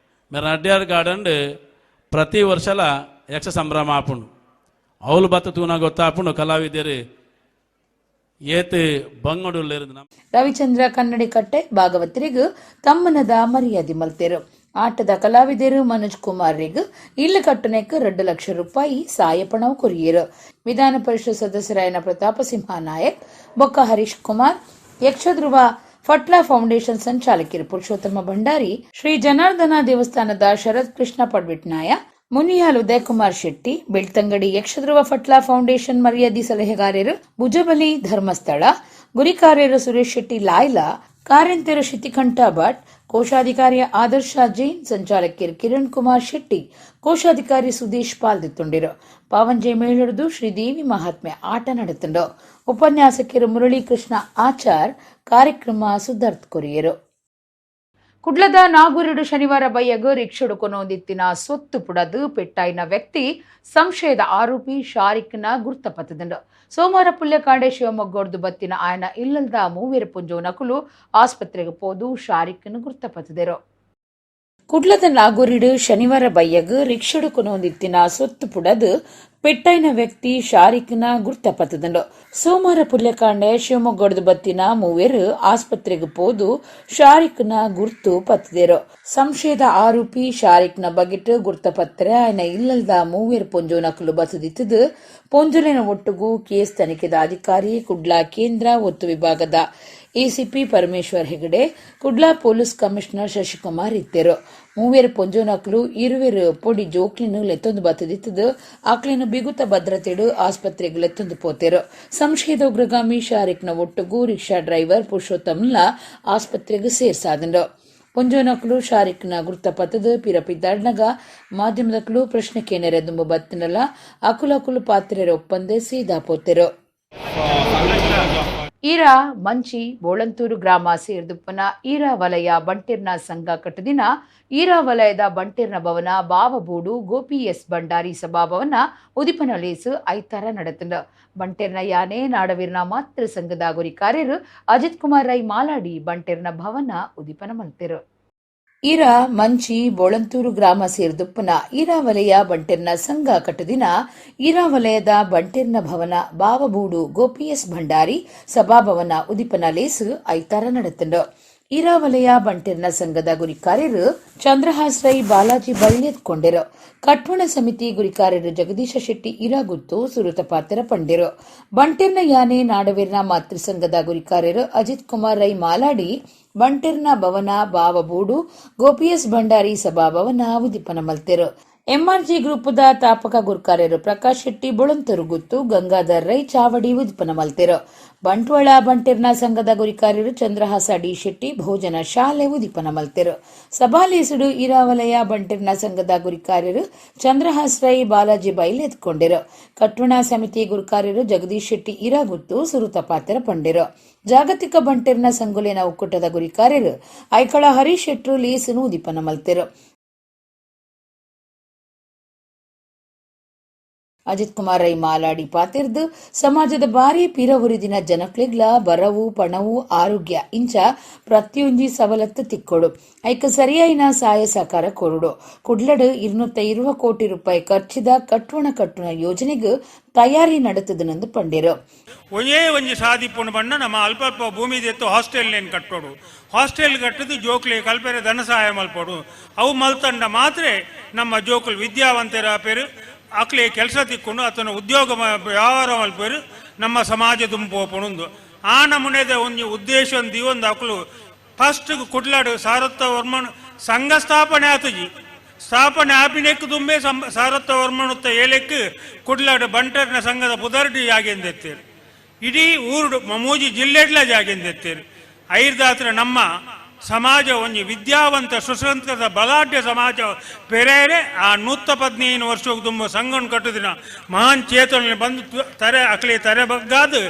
మీరు అడ్డారు కాడండి ప్రతి ವರ್ಷల ಯಕ್ಷ ಸಂಭ್ರಮ ಆಪುಂಡು ಅವಳು ಬತ್ತ ತೂನ ಗೊತ್ತಾಪುಂಡು ಕಲಾವಿದರು ಏತ್ ಬಂಗಡು ರವಿಚಂದ್ರ ಕನ್ನಡಿಕಟ್ಟೆ ಭಾಗವತರಿಗೂ ತಮ್ಮನದ ಮರ್ಯಾದೆ ಮಲ್ತೆರು ಆಟದ ಕಲಾವಿದರು ಮನೋಜ್ ಕುಮಾರ್ರಿಗೂ ಇಲ್ಲು ಕಟ್ಟನೆಕ್ಕೆ 2 ಲಕ್ಷ ರೂಪಾಯಿ ಸಹಾಯಪಣವು ಕೊರಿಯರು ವಿಧಾನ ಪರಿಷತ್ ಸದಸ್ಯರಾಯನ ಪ್ರತಾಪ ಸಿಂಹ ನಾಯಕ್ ಬೊಕ್ಕ ಹರೀಶ್ ಕುಮಾರ್ ಯಕ್ಷಧ್ರುವ ಫಟ್ಲಾ ಫೌಂಡೇಶನ್ ಸಂಚಾಲಕರು ಪುರುಷೋತ್ತಮ ಭಂಡಾರಿ ಶ್ರೀ ಜನಾರ್ದನ ದೇವಸ್ಥಾನದ ಶರತ್ ಕೃಷ್ಣ ಪಡ್ವಿಟ್ನಾಯ ಮುನಿಯಾಲ್ ಉದಯಕುಮಾರ್ ಶೆಟ್ಟಿ ಬೆಳ್ತಂಗಡಿ ಯಕ್ಷಧ್ರುವ ಫಟ್ಲಾ ಫೌಂಡೇಶನ್ ಮರ್ಯಾದಿ ಸಲಹೆಗಾರರು ಭುಜಬಲಿ ಧರ್ಮಸ್ಥಳ ಗುರಿಕಾರ್ಯರು ಸುರೇಶ್ ಶೆಟ್ಟಿ ಲಾಯ್ಲಾ ಕಾರ್ಯಂತರು ಶಿತಿಕಂಠ ಭಟ್ ಕೋಶಾಧಿಕಾರಿ ಆದರ್ಶ ಜೈನ್ ಸಂಚಾಲಕರು ಕಿರಣ್ ಕುಮಾರ್ ಶೆಟ್ಟಿ ಕೋಶಾಧಿಕಾರಿ ಸುದೇಶ್ ಪಾಲ್ದಿತ್ತುಂಡಿರು ಪಾವಂಜೆ ಮೇಳರದು ಶ್ರೀದೇವಿ ಮಹಾತ್ಮೆ ಆಟ ನಡೆತುಂಡು ಉಪನ್ಯಾಸಕರು ಮುರಳೀಕೃಷ್ಣ ಆಚಾರ್ ಕಾರ್ಯಕ್ರಮ ಸುಧಾರ್ಥ ಕೊರಿಯರು ಕುಡ್ಲದ ನಾಗೂರಿಡು ಶನಿವಾರ ಬಯ್ಯಗ ರಿಕ್ಷಡು ಕೊನೊಂದಿತ್ತಿನ ಸೊತ್ತು ಪುಡದು ಪೆಟ್ಟಾಯಿನ ವ್ಯಕ್ತಿ ಸಂಶಯದ ಆರೋಪಿ ಶಾರಿಕ್ನ ಗುರ್ತಪತ್ತದುಂಡು ಸೋಮವಾರ ಪುಲ್ಯಕಾಂಡೆ ಶಿವಮೊಗ್ಗೋರ್ದು ಬತ್ತಿನ ಆಯನ ಇಲ್ಲದ ಮೂವೇರು ಪುಂಜೋ ನಕುಲು ಆಸ್ಪತ್ರೆಗೆ ಪೋದು ಶಾರಿಕ್ನ ಗುರ್ತಪತ್ತದರು ಕುಡ್ಲದ ನಾಗೂರಿಡು ಶನಿವಾರ ಬಯ್ಯಗ ರಿಕ್ಷಡು ಕೊನೊಂದಿತ್ತಿನ ಸೊತ್ತು ಪುಡದು ಪೆಟ್ಟಾಯಿನ ವ್ಯಕ್ತಿ ಶಾರಿಕ್ನ ಗುರ್ತಪತ್ತದುಂಡು ಸೋಮವಾರ ಪುಲ್ಯಕಾಂಡೆ ಶಿವಮೊಗ್ಗದ ಬತ್ತಿನ ಮೂವೇರು ಆಸ್ಪತ್ರೆಗೆ ಪೋದು ಶಾರಿಕ್ನ ಗುರ್ತು ಪತ್ತದೇರು ಸಂಶಯದ ಆರೋಪಿ ಶಾರಿಕ್ನ ಬಗೆಟ್ ಗುರ್ತಪತ್ರೆ ಆಯನ ಇಲ್ಲದ ಮೂವೇರು ಪೊಂಜೋ ನಕಲು ಬತ್ತದಿತ್ತದು ಪೊಂಜಲಿನ ಒಟ್ಟುಗೂ ಕೇಸ್ ತನಿಖೆದ ಅಧಿಕಾರಿ ಕುಡ್ಲಾ ಕೇಂದ್ರ ಒತ್ತು ವಿಭಾಗದ ACP Parameshwar Hegde Kudla police commissioner Shashikumar ಇತ್ತರು ಮೂವೇರು ಪೊಂಜೋ ನಕಲು ಇರುವೆರು ಪೊಡಿ ಜೋಕ್ಲಿನು ಲೆತ್ತೊಂದು ಬತ್ತದಿತ್ತದು ಆಕ್ಲಿನ ಬಿಗುತ ಭದ್ರತೆಡು ಆಸ್ಪತ್ರೆಗೆ ಲೆತ್ತೊಂದು ಪೋತೆರು ಸಂಶಯದ ಉಗ್ರಗಾಮಿ ಶಾರಿಕ್ನ ಒಟ್ಟುಗೂ ರಿಕ್ಷಾ ಡ್ರೈವರ್ ಪುರುಷೋತ್ತಮ್ಲ ಆಸ್ಪತ್ರೆಗೆ ಸೇರ್ಸಾದಂಡು ಪೊಂಜೋ ನಕಲು ಶಾರಿಕ್ನ ಗುರ್ತಪತ್ತದು ಪಿರಪಿದ್ದಾಡ್ನಗ ಮಾಧ್ಯಮದಕಲು ಪ್ರಶ್ನೆ ಕೇನೆರೆದುಂಬ ಬತ್ತಿನಲ್ಲ ಅಕುಲು ಪಾತ್ರೆರ ಒಪ್ಪಂದೆ ಸೀದಾ ಪೋತೆರು ಈರಾ ಮಂಚಿ ಬೋಳಂತೂರು ಗ್ರಾಮ ಸೇರ್ದುಪ್ಪನ ಈರಾ ವಲಯ ಬಂಟೆರ್ನ ಸಂಘ ಕಟ್ಟದಿನ ಈರಾ ವಲಯದ ಬಂಟೆರ್ನ ಭವನ ಬಾವಬೂಡು ಗೋಪಿ ಎಸ್ ಭಂಡಾರಿ ಸಭಾಭವನ ಉದಿಪನ ಲೇಸು ಐತಾರ ನಡೆತಂಡ ಬಂಟೆರ್ನ ಯಾನೆ ನಾಡವೀರ್ನ ಮಾತೃ ಸಂಘದ ಗುರಿ ಕಾರ್ಯರು ಅಜಿತ್ ಕುಮಾರ್ ರೈ ಮಾಲಾಡಿ ಬಂಟೆರ್ನ ಭವನ ಉದಿಪನ ಮಲ್ತೆರು ಈರಾ ಮಂಚಿ ಬೋಳಂತೂರು ಗ್ರಾಮ ಸೇರ್ದುಪ್ಪನ ಈರಾ ವಲಯ ಬಂಟೆರ್ನ ಸಂಘ ಕಟ್ಟದಿನ ಈರಾ ವಲಯದ ಬಂಟೆರ್ನ ಭವನ ಬಾವಬೂಡು ಗೋಪಿ ಎಸ್ ಭಂಡಾರಿ ಸಭಾಭವನ ಉದಿಪನ ಲೇಸು ಐತಾರ ನಡೆತಂಡ ಈರಾ ವಲಯ ಬಂಟೆರ್ನ ಸಂಘದ ಗುರಿ ಕಾರ್ಯರು ಚಂದ್ರಹಾಸ್ ರೈ ಬಾಲಾಜಿ ಬಳ್ಳಿಯತ್ಕೊಂಡೆರು ಕಟ್ವಣ ಸಮಿತಿ ಗುರಿ ಕಾರ್ಯರು ಜಗದೀಶ ಶೆಟ್ಟಿ ಇರಾಗುತ್ತು ಸುರುತ ಪಾತ್ರ ಪಂಡೆರು ಬಂಟೆರ್ನ ಯಾನೆ ನಾಡವೀರ್ನ ಮಾತೃ ಸಂಘದ ಗುರಿ ಕಾರ್ಯರು ಅಜಿತ್ ಕುಮಾರ್ ರೈ ಮಾಲಾಡಿ ಬಂಟೆರ್ನ ಭವನ ಬಾವಬೂಡು ಗೋಪಿಎಸ್ ಭಂಡಾರಿ ಸಭಾಭವನ ಉದಿಪನ ಮಲ್ತೆರು ಎಂಆರ್ಜಿ ಗ್ರೂಪದ ತಾಪಕ ಗುರ್ಕಾರ್ಯರು ಪ್ರಕಾಶ್ ಶೆಟ್ಟಿ ಬೊಳಂತರು ಗುತ್ತು ಗಂಗಾಧರ್ ರೈ ಚಾವಡಿ ಉದಿಪನ ಮಲ್ತೆರು ಬಂಟ್ವಾಳ ಬಂಟೆರ್ನ ಸಂಘದ ಗುರಿಕಾರ್ಯರು ಚಂದ್ರಹಾಸ ಡಿ ಶೆಟ್ಟಿ ಭೋಜನ ಶಾಲೆ ಉದಿಪನ ಮಲ್ತೆರು ಸಭಾಲೇಸುಡು ಈರಾವಲಯ ಬಂಟೆರ್ನ ಸಂಘದ ಗುರಿಕಾರ್ಯರು ಚಂದ್ರಹಾಸ್ ರೈ ಬಾಲಾಜಿ ಬೈಲೆತ್ಕೊಂಡೆರು ಕಟ್ವಣ ಸಮಿತಿ ಗುರಿಕಾರ್ಯರು ಜಗದೀಶ್ ಶೆಟ್ಟಿ ಇರಾಗುತ್ತು ಸುರುತ ಪಾತ್ರ ಪಂಡೆರು ಜಾಗತಿಕ ಬಂಟೆರ್ನ ಸಂಗುಲಿನ ಒಕ್ಕೂಟದ ಗುರಿಕಾರ್ಯರು ಐಕಳ ಹರೀಶ್ ಶೆಟ್ರು ಲೇಸನು ಉದಿಪನ ಮಲ್ತೆರು ಅಜಿತ್ ಕುಮಾರ್ ರೈ ಮಾಲಾಡಿ ಪಾತಿರ್ದು ಸಮಾಜದ ಬಾರಿ ಪಿರವುರಿದಿನ ಜನಕ್ಲಿಗ್ಲ ಬರವು ಪಣವು ಆರೋಗ್ಯ ಇಂಚ ಪ್ರತಿಯೊಂಜಿ ಸವಲತ್ತು ತಿಕ್ಕೊಡು ಐಕ ಸರಿಯಾಯಿನ ಸಹಾಯ ಸಹಕಾರ ಕೊರುಡು ಕುಡ್ಲಡು 220 ಕೋಟಿ ರೂಪಾಯಿ ಖರ್ಚಿದ ಕಟ್ಟುಣ ಯೋಜನೆಗೂ ತಯಾರಿ ನಡೆತದನೆಂದು ಪಂಡಿರು ಒಂದೇ ಒಂಜಿ ಸಾಧಿಪುಣ ಬಣ್ಣ ನಮ್ಮ ಅಲ್ಪ ಭೂಮಿ ಎತ್ತು ಹಾಸ್ಟೆಲ್ ನೇನು ಕಟ್ಟೋಡು ಹಾಸ್ಟೆಲ್ ಕಟ್ಟದು ಜೋಕ್ಲಿ ಕಲ್ಪೆರೆ ಧನ ಸಹಾಯ ಮಲ್ಪೋಡು ಅವು ಮಲ್ತಂಡ ಮಾತ್ರ ನಮ್ಮ ಜೋಕುಲು ವಿದ್ಯಾವಂತರ ಪೇರು ಅಕ್ಲೆ ಕೆಲಸ ತಿಕ್ಕೊಂಡು ಅಥವಾ ಉದ್ಯೋಗ ವ್ಯವಹಾರ ಮಲ್ಪೇರು ನಮ್ಮ ಸಮಾಜ ತುಂಬೋಪುಣುಂದು ಆ ನಮೂನೆದ ಒಂದು ಉದ್ದೇಶ ಒಂದು ಅಕ್ಲು ಫಸ್ಟ್ ಕುಡ್ಲಾಡು ಸಾರತ್ವ ವರ್ಮನ್ ಸಂಘ ಸ್ಥಾಪನೆ ಆತುಜಿ ಸ್ಥಾಪನೆ ಆಪಿನೆಕ್ಕು ತುಂಬೆ ಸಾರತ್ವ ವರ್ಮನುತ್ತ ಏಳೆಕ್ಕು ಕುಡ್ಲಾಡು ಬಂಟರ್ನ ಸಂಘದ ಪುದರ್ಡಿ ಜಾಗೆಂದೆತ್ತೇರು ಇಡೀ ಊರು ಮೂಜಿ ಜಿಲ್ಲೆಡ್ಲ ಜಾಗೆಂದೆತ್ತೇರು ಐರ್ದಾತ್ರ ನಮ್ಮ ಸಮಾಜ ಒಂಜಿ ವಿದ್ಯಾವಂತ ಸುಸಂಸ್ಕೃತ ಬಲಾಢ್ಯ ಸಮಾಜ ಪೆರೇರೆ ಆ 115 ವರ್ಷಕ್ಕೆ ತುಂಬ ಸಂಘನ್ ಕಟ್ಟುದಿನ ಮಹಾನ್ ಚೇತನ ಬಂದು ತರೆ ಅಕ್ಲಿ ತರೆ ಬಗ್ಗಾದು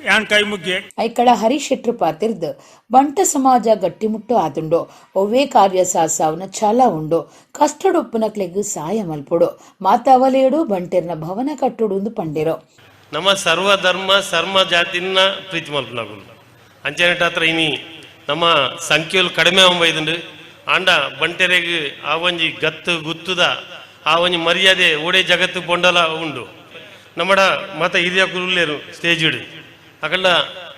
ಯಾನ್ ಕೈ ಮುಗ್ಗೆ ಐಕಳ ಹರೀಶ್ ಶೆಟ್ರು ಪಾತಿರ್ದು ಬಂಟ ಸಮಾಜ ಗಟ್ಟಿಮುಟ್ಟು ಆದುಂಡು ಒವ್ವೇ ಕಾರ್ಯ ಸಾಸಾವನ ಛಲ ಉಂಡು ಕಷ್ಟಡೊಪ್ಪನಕ್ಲೆಗ್ ಸಹಾಯ ಮಲ್ಪೊಡು ಮಾತಾವಲೇಡು ಬಂಟೆರ್ನ ಭವನ ಕಟ್ಟುಡು ಒಂದು ಪಂಡಿರೋ ನಮ್ಮ ಸರ್ವ ಧರ್ಮ ಸರ್ವ ಜಾತಿನ ಪ್ರೀತಿ ಮಲ್ಪನಾಗುಂಡು ಅಂಚನೆಟ್ ಹತ್ರ ಇನಿ ನಮ್ಮ ಸಂಖ್ಯೆಲು ಕಡಿಮೆ ಅಂಬೈದುಂಡು ಆಂಡ ಬಂಟೆರೆಗ್ ಆ ಒಂಜಿ ಗತ್ತು ಗುತ್ತುದ ಆ ಒಂಜಿ ಮರ್ಯಾದೆ ಓಡೆ ಜಗತ್ತು ಪೊಂಡಲ ಉಂಡು ನಮ್ಮಡ ಮತ ಹಿರಿಯಕುಲ್ಲೇರು ಸ್ಟೇಜ್ ಇಡು ಅಕಂಡ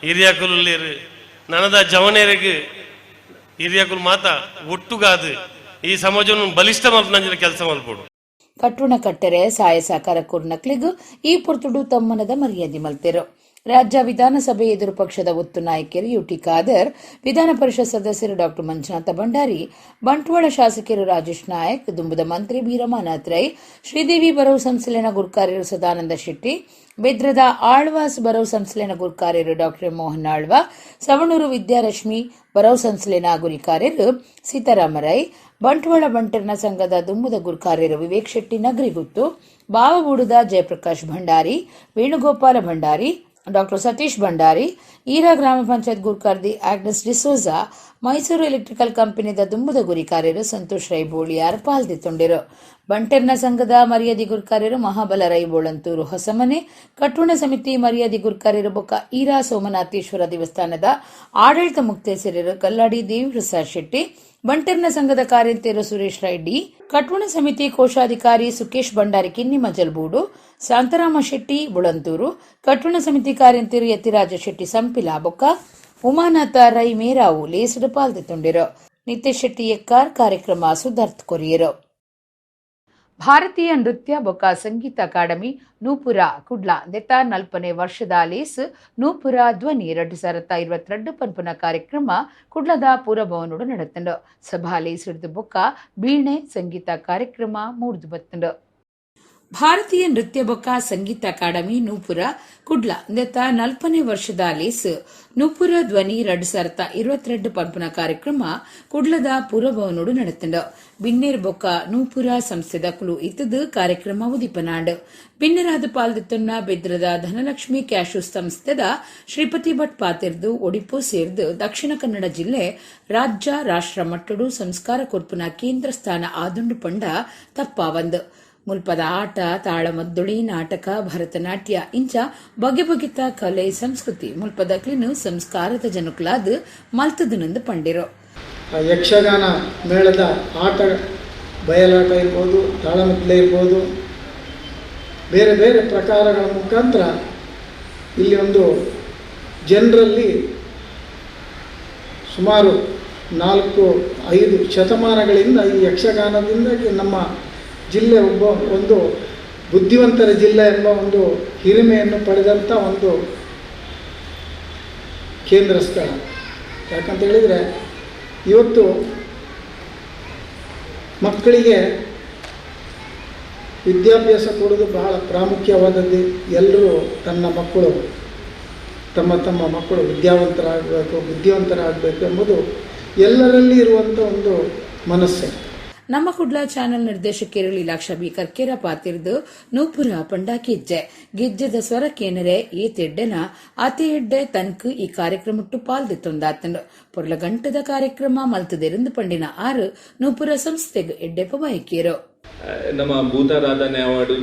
ಹಿರಿಯಕುಲ್ಲೇರು ನನದ ಜವನೇರೆಗ್ ಹಿರಿಯಕುಲ್ ಮಾತ ಒಟ್ಟುಗಾದು ಈ ಸಮಾಜವನ್ನು ಬಲಿಷ್ಠ ಮಲ್ಪನಂಜಿನ ಕೆಲಸ ಮಲ್ಪೋಡು ಕಟ್ಟುಣ ಕಟ್ಟರೆ ಸಹಾಯ ಸಹಕಾರ ಕೊರ್ನಕ್ಲಿಗೂ ಈ ಪುರ್ತುಡು ತಮ್ಮನದ ಮರ್ಯಾದೆ ಮಲ್ತೆರು ರಾಜ್ಯ ವಿಧಾನಸಭೆ ಎದುರು ಪಕ್ಷದ ಒತ್ತು ನಾಯಕರು ಯುಟಿ ಖಾದರ್, ವಿಧಾನ ಪರಿಷತ್ ಸದಸ್ಯರು ಡಾಕ್ಟರ್ ಮಂಜುನಾಥ ಭಂಡಾರಿ, ಬಂಟ್ವಾಳ ಶಾಸಕರು ರಾಜೇಶ್ ನಾಯಕ್, ದುಂಬುದ ಮಂತ್ರಿ ಬೀರಮಾನಾಥ್ ರೈ, ಶ್ರೀದೇವಿ ಬರವು ಸಂಸ್ಥೆನ ಗುರುಕಾರ್ಯರು ಸದಾನಂದ ಶೆಟ್ಟಿ, ಬೆದ್ರದ ಆಳ್ವಾಸ್ ಬರವು ಸಂಸ್ಥೆನ ಗುರುಕಾರ್ಯರು ಡಾಕ್ಟರ್ ಮೋಹನ್ ಆಳ್ವ, ಸವಣೂರು ವಿದ್ಯಾರಶ್ಮಿ ಬರವು ಸಂಸ್ಥೆನ ಗುರಿಕಾರ್ಯರು ಸೀತಾರಾಮ ರೈ, ಬಂಟ್ವಾಳ ಬಂಟರ್ನ ಸಂಘದ ದುಂಬುದ ಗುರುಕಾರ್ಯರು ವಿವೇಕ್ ಶೆಟ್ಟಿ ನಗರಿಗುತ್ತು, ಬಾವಬೂಡುದ ಜಯಪ್ರಕಾಶ್ ಭಂಡಾರಿ, ವೇಣುಗೋಪಾಲ ಭಂಡಾರಿ, ಡಾಕ್ಟರ್ ಸತೀಶ್ ಭಂಡಾರಿ, ಈರಾ ಗ್ರಾಮ ಪಂಚಾಯತ್ ಗುರುಕಾರ್ದಿ ಆಗ್ನೆಸ್ ಡಿಸೋಜಾ, ಮೈಸೂರು ಎಲೆಕ್ಟ್ರಿಕಲ್ ಕಂಪನಿದ ದುಂಬುದ ಗುರಿಕಾರ್ಯರು ಸಂತೋಷ್ ರೈ ಬೋಳಿಯಾರ್ ಪಾಲ್ದಿತ್ತೊಂಡಿರು. ಬಂಟೆರ್ನ ಸಂಘದ ಮರ್ಯಾದಿ ಗುರುಕಾರ್ಯರು ಮಹಾಬಲ ರೈ ಬೋಳಂತೂರು ಹೊಸಮನೆ, ಕಟ್ಟುಣ ಸಮಿತಿ ಮರ್ಯಾದಿ ಗುರುಕಾರ್ಯರು ಬೊಕ್ಕ ಈರಾ ಸೋಮನಾಥೇಶ್ವರ ದೇವಸ್ಥಾನದ ಆಡಳಿತ ಮುಕ್ತೇಸರರು ಕಲ್ಲಾಡಿ ದೇವಿಪ್ರಸಾದ್ ಶೆಟ್ಟಿ, ಬಂಟೆರ್ನ ಸಂಘದ ಕಾರ್ಯಂತೇರು ಸುರೇಶ್ ರೈಡ್ಡಿ, ಕಟ್ಟುಣ ಸಮಿತಿ ಕೋಶಾಧಿಕಾರಿ ಸುಕೇಶ್ ಭಂಡಾರಿ ಕಿನ್ನಿ ಮಜಲ್ಬೂಡು, ಶಾಂತರಾಮ ಶೆಟ್ಟಿ ಬುಳಂತೂರು, ಕಟ್ಟುಣ ಸಮಿತಿ ಕಾರ್ಯಂತೇರು ಯತಿರಾಜ ಶೆಟ್ಟಿ ಸಂಪಿಲ ಬೊಕ್ಕ ಉಮಾನಾಥ ರೈ ಮೇರಾವು ಲೇಸಡು ಪಾಲ್ದಿತ್ತೊಂಡಿರು. ನಿತೇಶ್ ಶೆಟ್ಟಿ ಎಕ್ಕಾರ್ ಕಾರ್ಯಕ್ರಮ ಸುಧಾರ್ಥ ಕೊರಿಯರು. ಭಾರತೀಯ ನೃತ್ಯ ಬೊಕ್ಕ ಸಂಗೀತ ಅಕಾಡೆಮಿ ನೂಪುರ ಕುಡ್ಲ ದೆತ್ತ 40ನೇ ವರ್ಷದ ಲೇಸ್ ನೂಪುರ ಧ್ವನಿ 2022 ಪನ್ಪುನ ಕಾರ್ಯಕ್ರಮ ಕುಡ್ಲದ ಪೂರಭವನೋಡು ನಡೆತಂಡು. ಸಭಾ ಲೇಸ್ ಹಿಡಿದು ಬೊಕ್ಕ ಬೀಣೆ ಸಂಗೀತ ಕಾರ್ಯಕ್ರಮ ಮೂಡ್ದು ಬತ್ತಂಡು. ಭಾರತೀಯ ನೃತ್ಯ ಬೊಕ್ಕ ಸಂಗೀತ ಅಕಾಡೆಮಿ ನೂಪುರ ಕುಡ್ಲ ದೆತ್ತ 40ನೇ ವರ್ಷದ ಲೇಸ್ ನೂಪುರ ಧ್ವನಿ 2022 ಪನ್ಪುನ ಕಾರ್ಯಕ್ರಮ ಕುಡ್ಲದ ಪೂರಭವನೋಡು ನಡೆತಂಡು. ಬಿನ್ನೇರ್ ಬೊಕ್ಕ ನೂಪುರ ಸಂಸ್ಥೆದ ಕುಲು ಇತ್ತದು ಕಾರ್ಯಕ್ರಮ ಉದಿಪನಾಡು. ಬಿನ್ನೆರಾದ ಪಾಲ್ದಿತ್ತನ್ನ ಬೆದ್ರದ ಧನಲಕ್ಷ್ಮಿ ಕ್ಯಾಶು ಸಂಸ್ಥೆದ ಶ್ರೀಪತಿ ಭಟ್ ಪಾತಿರ್ದು ಒಡಿಪು ಸೇರ್ದು ದಕ್ಷಿಣ ಕನ್ನಡ ಜಿಲ್ಲೆ ರಾಜ್ಯ ರಾಷ್ಟ್ರ ಮಟ್ಟಡು ಸಂಸ್ಕಾರ ಕೊರ್ಪುನ ಕೇಂದ್ರ ಸ್ಥಾನ ಆದುಂಡು ಪಂಡ ತಪ್ಪಾವಂದು. ಮುಲ್ಪದ ಆಟ ತಾಳಮದ್ದುಳಿ ನಾಟಕ ಭರತನಾಟ್ಯ ಇಂಚ ಬಗೆ ಬಗೆತ ಕಲೆ ಸಂಸ್ಕೃತಿ ಮುಲ್ಪದ ಕ್ಲಿನು ಸಂಸ್ಕಾರದ ಜನಕುಲಾದ ಮಲ್ತದನಂದು ಪಂಡಿರೋ. ಯಕ್ಷಗಾನ ಮೇಳದ ಆಟ ಬಯಲಾಟ ಇರ್ಬೋದು, ತಾಳಮದ್ದಲೆ ಇರ್ಬೋದು, ಬೇರೆ ಬೇರೆ ಪ್ರಕಾರಗಳ ಮುಖಾಂತರ ಇಲ್ಲಿ ಒಂದು ಜನರಲ್ಲಿ ಸುಮಾರು 4-5 ಶತಮಾನಗಳಿಂದ ಈ ಯಕ್ಷಗಾನದಿಂದಾಗಿ ನಮ್ಮ ಜಿಲ್ಲೆ ಒಂದು ಬುದ್ಧಿವಂತರ ಜಿಲ್ಲೆ ಎಂಬ ಒಂದು ಹಿರಿಮೆಯನ್ನು ಪಡೆದಂಥ ಒಂದು ಕೇಂದ್ರ ಸ್ಥಳ. ಯಾಕಂತ ಹೇಳಿದರೆ ಇವತ್ತು ಮಕ್ಕಳಿಗೆ ವಿದ್ಯಾಭ್ಯಾಸ ಕೊಡೋದು ಬಹಳ ಪ್ರಾಮುಖ್ಯವಾದದ್ದು. ಎಲ್ಲರೂ ತಮ್ಮ ಮಕ್ಕಳು ವಿದ್ಯಾವಂತರಾಗಬೇಕು, ಬುದ್ಧಿವಂತರಾಗಬೇಕು ಎಂಬುದು ಎಲ್ಲರಲ್ಲಿ ಇರುವಂಥ ಒಂದು ಮನಸ್ಸು. ನಮ್ಮ ಕುಡ್ಲ ಚಾನೆಲ್ ನಿರ್ದೇಶಕಿಯರು ಲೀಲಾಕ್ಷ ಬಿ ಕರ್ಕೆರ ಪಾತಿರ್ದು ನೂಪುರ ಪಂಡಾಕಿ ಗೆಜ್ಜದ ಸ್ವರ ಕೇನರೆ ಏತೆಡ್ಡೆನ ಆತೆ ಎಡ್ಡೆ ತನಕ ಈ ಕಾರ್ಯಕ್ರಮಟ್ಟು ಪಾಲ್ದಿತ್ತೊಂದಾತಂಡು. ಪೊರ್ಲ ಗಂಟದ ಕಾರ್ಯಕ್ರಮ ಮಲ್ತದೆರಂದು ಪಂಡಿನ ಆರು ನೂಪುರ ಸಂಸ್ಥೆಗೆ ಎಡ್ಡೆಪ್ಪ ಬಯಕಿಯರು. ನಮ್ಮ ಭೂತಾರಾಧನೆ ಅವಾರ್ಡು,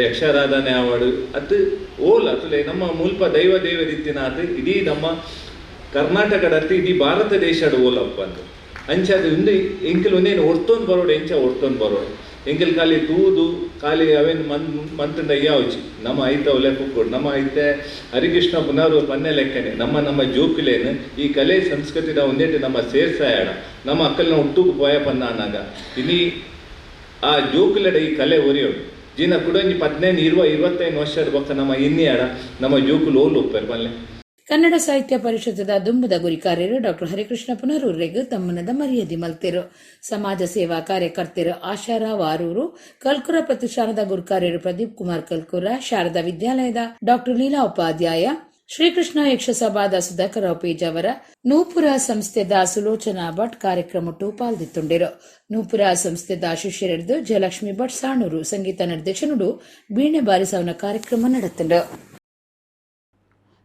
ಯಕ್ಷಾರಾಧನೆ ಅವಾರ್ಡು ಅದು ಓಲ್ ಅತುಲೆ ನಮ್ಮ ಮುಲ್ಪ ದೈವ ದೇವದಿತ್ತಿನ ಅದು ಇಡೀ ನಮ್ಮ ಕರ್ನಾಟಕದ ಇಡೀ ಭಾರತ ದೇಶದ ಓಲಪ್ಪ ಅಂತ ಅಂಚದು ಇಂದು ಎಂಕಲ್ ಒಂದೇನು ಒರ್ತೊಂದು ಬರೋಡು ಒರ್ತೊಂದು ಬರೋಡು ಎಂಕಲ್ ಖಾಲಿ ತೂದು ಖಾಲಿ ಅವೇನು ಮಂತಂಡ ಯಾವಚಿ ನಮ್ಮ ಐತ ಒಲೆ ಕುಕ್ಕೋಡು ನಮ್ಮ ಐತೆ ಹರಿಕೃಷ್ಣ ಪುನರ್ ಪನ್ನೆ ಲೆಕ್ಕನೆ ನಮ್ಮ ಜೋಕಿಲೇನು ಈ ಕಲೆ ಸಂಸ್ಕೃತಿದ ಒಂದೇಟು ನಮ್ಮ ಸೇರ್ಸಾಯಣ ನಮ್ಮ ಅಕ್ಕಲ್ನ ಹುಟ್ಟುಕು ಪೋಯ ಪನ್ನ ಅನ್ನಾಗ ಇನಿ ಆ ಜೋಕಿಲಡ ಈ ಕಲೆ ಒರಿಯೋಡು ಜೀನ ಕೂಡ 15-20-25 ವರ್ಷದ ಪಕ್ಕ ನಮ್ಮ ಇನ್ನಿಯಾಡ ನಮ್ಮ ಜೋಕುಲು ಓಲು ಒಪ್ಪರು ಪಲ್ಲೆ. ಕನ್ನಡ ಸಾಹಿತ್ಯ ಪರಿಷತ್ತದ ದುಂಬದ ಗುರಿಕಾರ್ಯರು ಡಾಕ್ಟರ್ ಹರಿಕೃಷ್ಣ ಪುನರೂರ್ರೆಗೂ ತಮ್ಮನದ ಮರ್ಯಾದೆ ಮಲ್ತೆರು. ಸಮಾಜ ಸೇವಾ ಕಾರ್ಯಕರ್ತರು ಆಶಾರಾ ವಾರೂರು, ಕಲ್ಕುರ ಪ್ರತಿಷ್ಠಾನದ ಗುರುಕಾರ್ಯರು ಪ್ರದೀಪ್ ಕುಮಾರ್ ಕಲ್ಕುರ, ಶಾರದಾ ವಿದ್ಯಾಲಯದ ಡಾಕ್ಟರ್ ಲೀಲಾ ಉಪಾಧ್ಯಾಯ, ಶ್ರೀಕೃಷ್ಣ ಯಕ್ಷಸಭಾದ ಸುಧಾಕರರಾವ್ ಪೇಜಾವರ ನೂಪುರ ಸಂಸ್ಥೆದ ಸುಲೋಚನಾ ಭಟ್ ಕಾರ್ಯಕ್ರಮಟ್ಟು ಪಾಲ್ದಿತ್ತುಂಡಿರು. ನೂಪುರ ಸಂಸ್ಥೆದ ಶಿಷ್ಯರಿದ್ದು ಜಯಲಕ್ಷ್ಮಿ ಭಟ್ ಸಾಣೂರು ಸಂಗೀತ ನಿರ್ದೇಶನಡು ಬೀಣೆ ಬಾರಿಸವನ ಕಾರ್ಯಕ್ರಮ ನಡೆತಂಡು.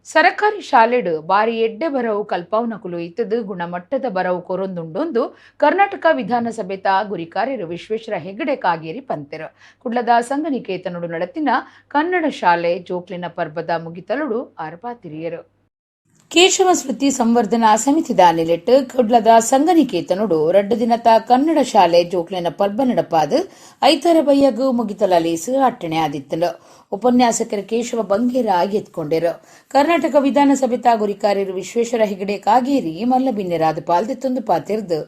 ಸರಕಾರಿ ಶಾಲೆಡು ಬಾರಿ ಎಡ್ಡೆ ಬರವು ಕಲ್ಪವನಕುಲು ಇತ್ತದು ಗುಣಮಟ್ಟದ ಬರವು ಕೊರೊಂದುಂಡೊಂದು ಕರ್ನಾಟಕ ವಿಧಾನಸಭೆತ ಗುರಿಕಾರ್ಯರು ವಿಶ್ವೇಶ್ವರ ಹೆಗಡೆ ಕಾಗೇರಿ ಪಂತೆರು ಕುಡ್ಲದ ಸಂಘನಿಕೇತನಡು ನಡತಿನ ಕನ್ನಡ ಶಾಲೆ ಜೋಕ್ಲಿನ ಪರ್ಬದ ಮುಗಿತಲುಡು ಅರ್ಪಾತಿರಿಯರು. ಕೇಶವ ಸ್ಮೃತಿ ಸಂವರ್ಧನಾ ಸಮಿತಿದ ನಿಲೆಟ್ಟು ಕುಡ್ಲದ ಸಂಘನಿಕೇತನಡು ರಡ್ಡು ದಿನತ ಕನ್ನಡ ಶಾಲೆ ಜೋಕ್ಲಿನ ಪರ್ಬ ನಡಪಾದು ಐತರ ಬಯ್ಯಗು ಮುಗಿತಲೀಸು ಅಟ್ಟಣೆ ಆದಿತ್ತಲು. ಉಪನ್ಯಾಸಕರ ಕೇಶವ ಬಂಗೇರ ಎತ್ಕೊಂಡಿರು. ಕರ್ನಾಟಕ ವಿಧಾನಸಭೆತ ಗುರಿಕಾರ್ಯರು ವಿಶ್ವೇಶ್ವರ ಹೆಗಡೆ ಕಾಗೇರಿ ಮಲ್ಲಬಿನ್ನೆರಾದ ಪಾಲ್ದಿತ್ತೊಂದು ಪಾತಿರ್ದು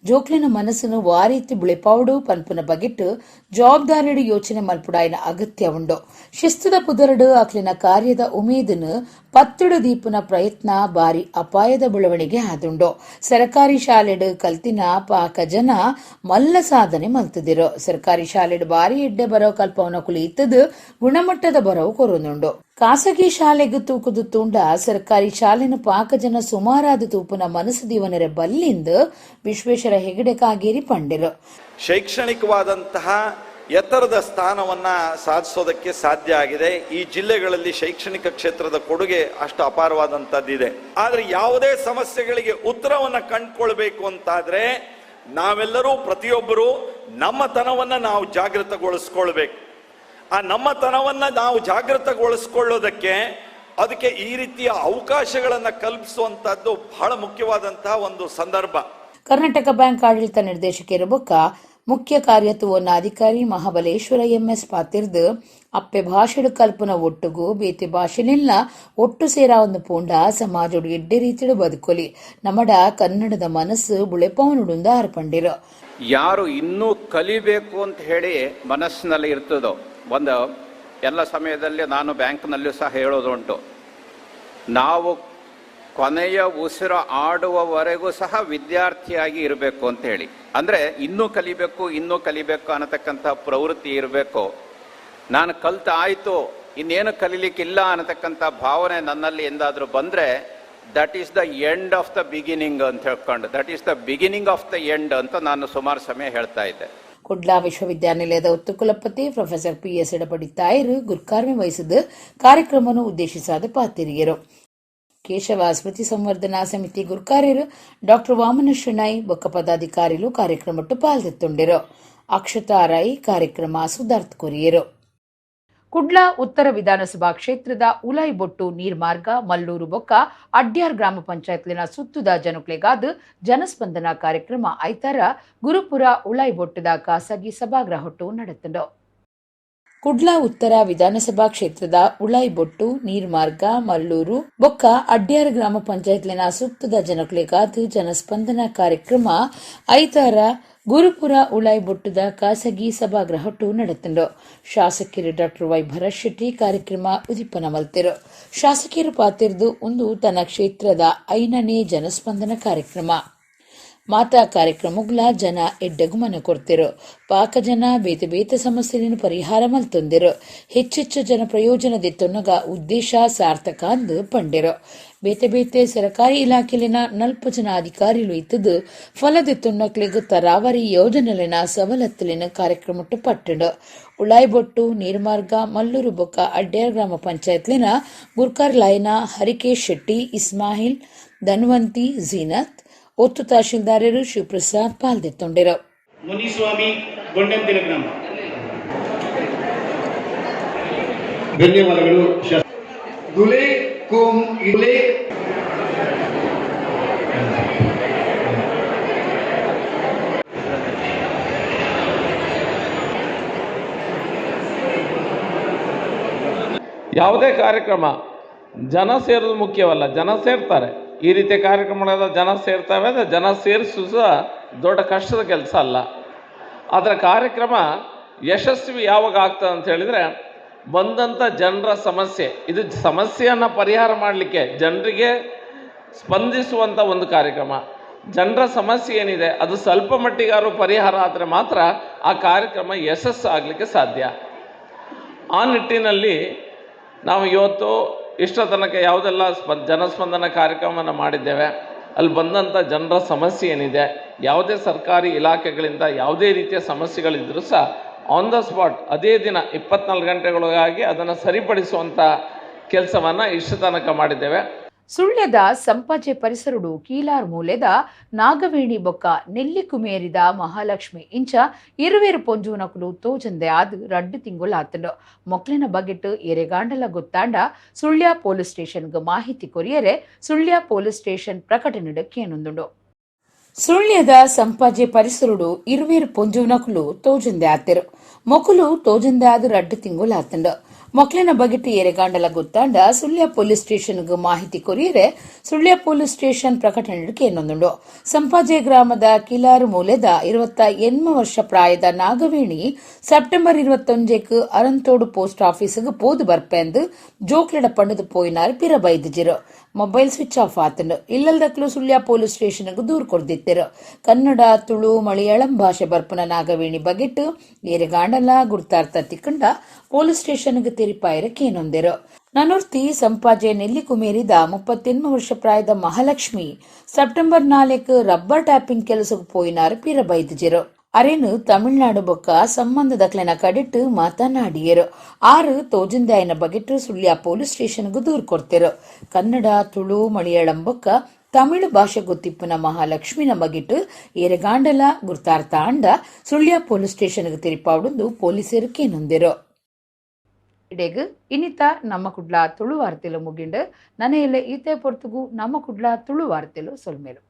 ಜೋಕ್ಲಿನ ಮನಸ್ಸನ್ನು ವಾರೀತಿ ಬುಳಿಪಾವುಡು ಪನ್ಪುನ ಬಗೆಟ್ಟು ಜವಾಬ್ದಾರಿಡು ಯೋಚನೆ ಮಲ್ಪುಡಾಯಿನ ಅಗತ್ಯ ಉಂಡು. ಶಿಸ್ತುದ ಪುದರಡು ಅಕ್ಲಿನ ಕಾರ್ಯದ ಉಮೇದನು ಪತ್ತಡು ದೀಪುನ ಪ್ರಯತ್ನ ಬಾರಿ ಅಪಾಯದ ಬೆಳವಣಿಗೆ ಆದುಂಡು. ಸರಕಾರಿ ಶಾಲೆಡು ಕಲ್ತಿನ ಪಾಕ ಜನ ಮಲ್ಲ ಸಾಧನೆ ಮಲ್ತದಿರು. ಸರ್ಕಾರಿ ಶಾಲೆಡು ಬಾರಿ ಎಡ್ಡೆ ಬರೋ ಕಲ್ಪವನ ಕುಲಿ ಇತ್ತದು ಗುಣಮಟ್ಟದ ಬರವು ಕೊರೊಂದುಂಡು. ಖಾಸಗಿ ಶಾಲೆಗೂ ತೂಕುದು ತುಂಡ ಸರ್ಕಾರಿ ಶಾಲೆನ ಪಾಕ ಜನ ಸುಮಾರಾದ ತೂಪುನ ಮನಸ್ಸು ದೀವನರೆ ಬಲ್ಲಿಂದು ವಿಶ್ವೇಶ್ವರ ಹೆಗಡೆ ಕಾಗೇರಿ ಪಂಡಿರು. ಶೈಕ್ಷಣಿಕವಾದಂತಹ ಎತ್ತರದ ಸ್ಥಾನವನ್ನ ಸಾಧಿಸೋದಕ್ಕೆ ಸಾಧ್ಯ ಆಗಿದೆ. ಈ ಜಿಲ್ಲೆಗಳಲ್ಲಿ ಶೈಕ್ಷಣಿಕ ಕ್ಷೇತ್ರದ ಕೊಡುಗೆ ಅಷ್ಟು ಅಪಾರವಾದಂತದ್ದಿದೆ. ಆದ್ರೆ ಯಾವುದೇ ಸಮಸ್ಯೆಗಳಿಗೆ ಉತ್ತರವನ್ನ ಕಂಡುಕೊಳ್ಬೇಕು ಅಂತಾದ್ರೆ ನಾವೆಲ್ಲರೂ ಪ್ರತಿಯೊಬ್ಬರು ನಮ್ಮತನವನ್ನ ನಾವು ಜಾಗೃತಗೊಳಿಸ್ಕೊಳ್ಬೇಕು. ಆ ನಮ್ಮತನವನ್ನ ನಾವು ಜಾಗೃತಗೊಳಿಸ್ಕೊಳ್ಳೋದಕ್ಕೆ ಅದಕ್ಕೆ ಈ ರೀತಿಯ ಅವಕಾಶಗಳನ್ನ ಕಲ್ಪಿಸುವಂತದ್ದು ಬಹಳ ಮುಖ್ಯವಾದಂತಹ ಒಂದು ಸಂದರ್ಭ. ಕರ್ನಾಟಕ ಬ್ಯಾಂಕ್ ಆಡಳಿತ ನಿರ್ದೇಶಕರ ಬೊಕ್ಕ ಮುಖ್ಯ ಕಾರ್ಯತ್ವವನ್ನ ಅಧಿಕಾರಿ ಮಹಾಬಲೇಶ್ವರ ಎಂಎಸ್ ಪಾತಿರ್ದು ಅಪ್ಪೆ ಭಾಷೆಡು ಕಲ್ಪನ ಒಟ್ಟುಗೂ ಬೇತೆ ಭಾಷೆನೆಲ್ಲ ಒಟ್ಟು ಸೇರ ಒಂದು ಪೂಂಡ ಸಮಾಜಡು ಎಡ್ಡೆ ರೀತಿಡು ಬದುಕೊಲಿ ನಮ್ಮಡ ಕನ್ನಡದ ಮನಸ್ಸು ಬುಳೆಪವನುಡುಂದ ಅರ್ಪಂಡಿರು. ಯಾರು ಇನ್ನೂ ಕಲಿಬೇಕು ಅಂತ ಹೇಳಿ ಮನಸ್ಸಿನಲ್ಲಿ ಇರ್ತದೋ ಒಂದು ಎಲ್ಲ ಸಮಯದಲ್ಲಿ ನಾನು ಬ್ಯಾಂಕ್ನಲ್ಲೂ ಸಹ ಹೇಳೋದುಂಟು, ನಾವು ಕೊನೆಯ ಉಸಿರು ಆಡುವವರೆಗೂ ಸಹ ವಿದ್ಯಾರ್ಥಿಯಾಗಿ ಇರಬೇಕು ಅಂತ ಹೇಳಿ. ಅಂದರೆ ಇನ್ನೂ ಕಲಿಬೇಕು ಅನ್ನತಕ್ಕಂಥ ಪ್ರವೃತ್ತಿ ಇರಬೇಕು. ನಾನು ಕಲ್ತ ಆಯಿತು ಇನ್ನೇನು ಕಲೀಲಿಕ್ಕಿಲ್ಲ ಅನ್ನತಕ್ಕಂಥ ಭಾವನೆ ನನ್ನಲ್ಲಿ ಎಂದಾದರೂ ಬಂದರೆ that is the end of the beginning ಅಂತ ಹೇಳ್ಕೊಂಡು, that is the beginning of the end ಅಂತ ನಾನು ಸುಮಾರು ಸಮಯ ಹೇಳ್ತಾ ಇದ್ದೆ. ಕುಡ್ಲಾ ವಿಶ್ವವಿದ್ಯಾನಿಲಯದ ಉತ್ತ ಕುಲಪತಿ ಪ್ರೊಫೆಸರ್ PS ಎಡಪಡಿ ತಾಯರು ಗುರ್ಕಾರ್ಮೆ ವಹಿಸಿದ್ದು ಕಾರ್ಯಕ್ರಮವನ್ನು ಉದ್ದೇಶಿಸಾದ ಪಾತಿರಿಯರು. ಕೇಶವ ಸ್ಮೃತಿ ಸಂವರ್ಧನಾ ಸಮಿತಿ ಗುರ್ಕಾರ್ಯರು ಡಾಕ್ಟರ್ ವಾಮನ ಶೆಣೈ ಬೊಕ್ಕ ಪದಾಧಿಕಾರಿಗಳು ಕಾರ್ಯಕ್ರಮಟ್ಟು ಪಾಲ್ಗೊಳ್ಳುತ್ತಿದ್ದರು. ಅಕ್ಷತಾ ರೈ ಕಾರ್ಯಕ್ರಮ ಸುಧಾರ್ಥ ಕೊರಿಯರು. ಕುಡ್ಲಾ ಉತ್ತರ ವಿಧಾನಸಭಾ ಕ್ಷೇತ್ರದ ಉಲೈಬೊಟ್ಟು ನೀರ್ಮಾರ್ಗ ಮಲ್ಲೂರು ಬೊಕ್ಕ ಅಡ್ಯಾರ್ ಗ್ರಾಮ ಪಂಚಾಯತ್ಲಿನ ಸುತ್ತುದ ಜನಕ್ಲೆಗಾದ ಜನಸ್ಪಂದನ ಕಾರ್ಯಕ್ರಮ ಐತಾರ ಗುರುಪುರ ಉಲೈಬೊಟ್ಟದ ಖಾಸಗಿ ಸಭಾಗೃಹಟ್ಟು ನಡೆತಂಡು. ಕುಡ್ಲಾ ಉತ್ತರ ವಿಧಾನಸಭಾ ಕ್ಷೇತ್ರದ ಉಳೈಬೊಟ್ಟು ನೀರ್ಮಾರ್ಗ ಮಲ್ಲೂರು ಬೊಕ್ಕ ಅಡ್ಯಾರ್ ಗ್ರಾಮ ಪಂಚಾಯತ್ಲಿನ ಸುತ್ತದ ಜನಕ್ಲೆಗಾದ ಜನಸ್ಪಂದನ ಕಾರ್ಯಕ್ರಮ ಐತಾರ ಗುರುಪುರ ಉಳೈಬೊಟ್ಟದ ಖಾಸಗಿ ಸಭಾಗೃಹಟ್ಟು ನಡೆತಂಡು. ಶಾಸಕಿಯರು ಡಾಕ್ಟರ್ ವೈ ಭರತ್ ಶೆಟ್ಟಿ ಕಾರ್ಯಕ್ರಮ ಉದಿಪನ ಮಲ್ತಿರು. ಶಾಸಕಿಯರು ಪಾತಿರ್ದು ಒಂದು ತನ್ನ ಕ್ಷೇತ್ರದ 5ನೇ ಜನಸ್ಪಂದನ ಕಾರ್ಯಕ್ರಮ ಮಾತಾ ಕಾರ್ಯಕ್ರಮಗಳ ಜನ ಎಡ್ಡಗು ಮನ ಕೊಡ್ತಿರು. ಪಾಕ ಜನ ಬೇತೆ ಸಮಸ್ಯೆಯನ್ನು ಪರಿಹಾರ ಮಲ್ತೊಂದಿರು. ಹೆಚ್ಚೆಚ್ಚು ಜನ ಪ್ರಯೋಜನದೆತ್ತೊನ್ನಗ ಉದ್ದೇಶ ಸಾರ್ಥಕ ಅಂದು ಪಂಡಿರು. ಬೇತೆ ಸರ್ಕಾರಿ ಇಲಾಖೆಲಿನ 40 ಜನ ಅಧಿಕಾರಿಗಳು ಇತ್ತದು ಫಲದೆತ್ತೊನ್ನಕ್ಲಿಗ ತರಾವರಿ ಯೋಜನೆಲಿನ ಸವಲತ್ತಲಿನ ಕಾರ್ಯಕ್ರಮಟ್ಟು ಪಟ್ಟಂಡು. ಉಳಾಯ್ಬೊಟ್ಟು ನೀರ್ಮಾರ್ಗ ಮಲ್ಲೂರು ಬೊಕ್ಕ ಅಡ್ಯಾರ್ ಗ್ರಾಮ ಪಂಚಾಯತ್ಲಿನ ಗುರ್ಕಾರ್ ಲಾಯ್ನ ಹರಿಕೇಶ್ ಶೆಟ್ಟಿ, ಇಸ್ಮಾಯಿಲ್, ಧನ್ವಂತಿ, ಝೀನತ್, ಒತ್ತು ತಹಶೀಲ್ದಾರರು ಶಿವಪ್ರಸಾದ್ ಪಾಲ್ಗೊಳ್ಳುತ್ತಿದ್ದರು. ಮುನಿಸ್ವಾಮಿ ಗೊಂಡಂತಿನ ಗ್ರಾಮ. ಧನ್ಯವಾದಗಳು. ದುಲೆ ಕೋಂ ಇಲೆ ಯಾವುದೇ ಕಾರ್ಯಕ್ರಮ ಜನ ಸೇರೋದು ಮುಖ್ಯವಲ್ಲ, ಜನ ಸೇರ್ತಾರೆ. ಈ ರೀತಿಯ ಕಾರ್ಯಕ್ರಮಗಳಾದ ಜನ ಸೇರ್ತವೆ, ಅಂದರೆ ಜನ ಸೇರಿಸು ಸಹ ದೊಡ್ಡ ಕಷ್ಟದ ಕೆಲಸ ಅಲ್ಲ. ಅದರ ಕಾರ್ಯಕ್ರಮ ಯಶಸ್ವಿ ಯಾವಾಗ ಆಗ್ತದೆ ಅಂತ ಹೇಳಿದರೆ ಬಂದಂಥ ಜನರ ಸಮಸ್ಯೆ, ಇದು ಸಮಸ್ಯೆಯನ್ನು ಪರಿಹಾರ ಮಾಡಲಿಕ್ಕೆ ಜನರಿಗೆ ಸ್ಪಂದಿಸುವಂಥ ಒಂದು ಕಾರ್ಯಕ್ರಮ. ಜನರ ಸಮಸ್ಯೆ ಏನಿದೆ ಅದು ಸ್ವಲ್ಪ ಮಟ್ಟಿಗಾರು ಪರಿಹಾರ ಆದರೆ ಮಾತ್ರ ಆ ಕಾರ್ಯಕ್ರಮ ಯಶಸ್ಸು ಆಗಲಿಕ್ಕೆ ಸಾಧ್ಯ. ಆ ನಿಟ್ಟಿನಲ್ಲಿ ನಾವು ಇವತ್ತು ಇಷ್ಟ ತನಕ ಯಾವುದೆಲ್ಲ ಜನಸ್ಪಂದನ ಕಾರ್ಯಕ್ರಮವನ್ನು ಮಾಡಿದ್ದೇವೆ, ಅಲ್ಲಿ ಬಂದಂಥ ಜನರ ಸಮಸ್ಯೆ ಏನಿದೆ, ಯಾವುದೇ ಸರ್ಕಾರಿ ಇಲಾಖೆಗಳಿಂದ ಯಾವುದೇ ರೀತಿಯ ಸಮಸ್ಯೆಗಳಿದ್ದರೂ ಸಹ ಆನ್ ದ ಸ್ಪಾಟ್ ಅದೇ ದಿನ 24 ಗಂಟೆಗಳಾಗಿ ಅದನ್ನು ಸರಿಪಡಿಸುವಂಥ ಕೆಲಸವನ್ನು ಇಷ್ಟ ತನಕ ಮಾಡಿದ್ದೇವೆ. ಸುಳ್ಯದ ಸಂಪಾಜೆ ಪರಿಸರಡು ಕೀಲಾರ್ ಮೂಲೆದ ನಾಗವೇಣಿ ಬೊಕ್ಕ ನೆಲ್ಲಿ ಕುಮೇರಿದ ಮಹಾಲಕ್ಷ್ಮಿ ಇಂಚ ಇರುವೇರು ಪೊಂಜುನಕುಲು ತೋಜಂದೆ ಆದ್ 2 ತಿಂಗುಲಾತಂಡು ಮೊಕ್ಲಿನ ಬಗೆಟ್ ಎರೆಗಾಂಡಲ ಗೊತ್ತಾಂಡ ಸುಳ್ಯ ಪೊಲೀಸ್ ಸ್ಟೇಷನ್ಗೆ ಮಾಹಿತಿ ಕೊರಿಯರೆ ಸುಳ್ಯ ಪೊಲೀಸ್ ಸ್ಟೇಷನ್ ಪ್ರಕಟಣೆ ಕೇನುಂದುಂಡು. ಸುಳ್ಯದ ಸಂಪಾಜೆ ಪರಿಸರಡು ಇರುವೇರು ಪೊಂಜುನಕುಲು ತೋಜಂದೆ ಆತೆರು ಮೊಕುಲು ತೋಜಂದೆ ಆದ್ 2 ತಿಂಗುಲಾತಂಡು ಮೊಕ್ಲಿನ ಬಗೆಟ್ ಎರೆಗಾಂಡಲ ಗೊತ್ತಾಂಡ ಸುಳ್ಯ ಪೊಲೀಸ್ ಸ್ಟೇಷನ್ಗೆ ಮಾಹಿತಿ ಕೊರಿಯರೆ ಸುಳ್ಯ ಪೊಲೀಸ್ ಸ್ಟೇಷನ್ ಪ್ರಕಟಣೆ ಕೇನೊಂದುಂಡು. ಸಂಪಾಜೆ ಗ್ರಾಮದ ಕಿಲಾರು ಮೂಲೆದ 28 ವರ್ಷ ಪ್ರಾಯದ ನಾಗವೇಣಿ ಸೆಪ್ಟೆಂಬರ್ 21 ಅರಂತೋಡು ಪೋಸ್ಟ್ ಆಫೀಸ್ಗೆ ಪೋದು ಬರ್ಪೆಂದು ಜೋಕ್ಲೆಡ ಪಂಡದು ಪೋಯಿನಾರು ಪಿರ ಬೈದಿಜಿರು. ಮೊಬೈಲ್ ಸ್ವಿಚ್ ಆಫ್ ಆತಂಡು ಇಲ್ಲದಕ್ಲು ಸುಳ್ಯ ಪೊಲೀಸ್ ಸ್ಟೇಷನ್ಗೆ ದೂರು ಕೊಡ್ದಿತ್ತಿರು. ಕನ್ನಡ, ತುಳು, ಮಲಯಾಳಂ ಭಾಷೆ ಬರ್ಪನ ನಾಗವೇಣಿ ಬಗೆಟ್ ಎರೆಗಾಂಡಲ ಗುರ್ತಾರ್ಥ ತಿಕ್ಕಂಡ ಪೊಲೀಸ್ ಸ್ಟೇಷನ್ಗೆ ತಿರಿಪಾಯರ ಕೇನೊಂದೆರು. ನನೂರ್ತಿ ಸಂಪಾಜೆ ನೆಲ್ಲಿ ಕುಮೇರಿದ 38 ವರ್ಷ ಪ್ರಾಯದ ಮಹಾಲಕ್ಷ್ಮಿ ಸೆಪ್ಟೆಂಬರ್ 4 ರಬ್ಬರ್ ಟ್ಯಾಪಿಂಗ್ ಕೆಲಸಕ್ಕೆ ಪೋಯಿನಾರು ಪಿರ ಬೈದಿಜಿರು. ಅರೇನು ತಮಿಳುನಾಡು ಬೊಕ್ಕ ಸಂಬಂಧದಕ್ಲೆನ ಕಡಿಟ್ಟು ಮಾತನಾಡಿಯರು. 6 ತೋಜಂದಾಯನ ಬಗೆಟ್ ಸುಳ್ಯ ಪೊಲೀಸ್ ಸ್ಟೇಷನ್ಗೂ ದೂರು ಕೊಡ್ತಿರು. ಕನ್ನಡ, ತುಳು, ಮಲಯಾಳಂ ಬೊಕ್ಕ ತಮಿಳು ಭಾಷೆ ಗೊತ್ತಿಪ್ಪನ ಮಹಾಲಕ್ಷ್ಮಿನ ಬಗೆಟ್ ಎರೆಗಾಂಡಲ ಗುರ್ತಾರ್ಥ ಅಂಡ ಸುಳ್ಯ ಪೊಲೀಸ್ ಸ್ಟೇಷನ್ಗೆ ತಿರಿಪಾವುಡು ಪೊಲೀಸರು ಕೇನೊಂದಿರು. ಇಡೆಗ್ ಇನ್ನಿತ ನಮ್ಮ ಕುಡ್ಲ ತುಳು ವಾರ್ತೆಲು ಮುಗಿಂಡು ನನಯಲ್ಲ ಈತೆ ಪೊರ್ತುಗು ನಮ್ಮ ಕುಡ್ಲ ತುಳು ವಾರ್ತೆಲು ಸೊಲ್ಮೇಲು.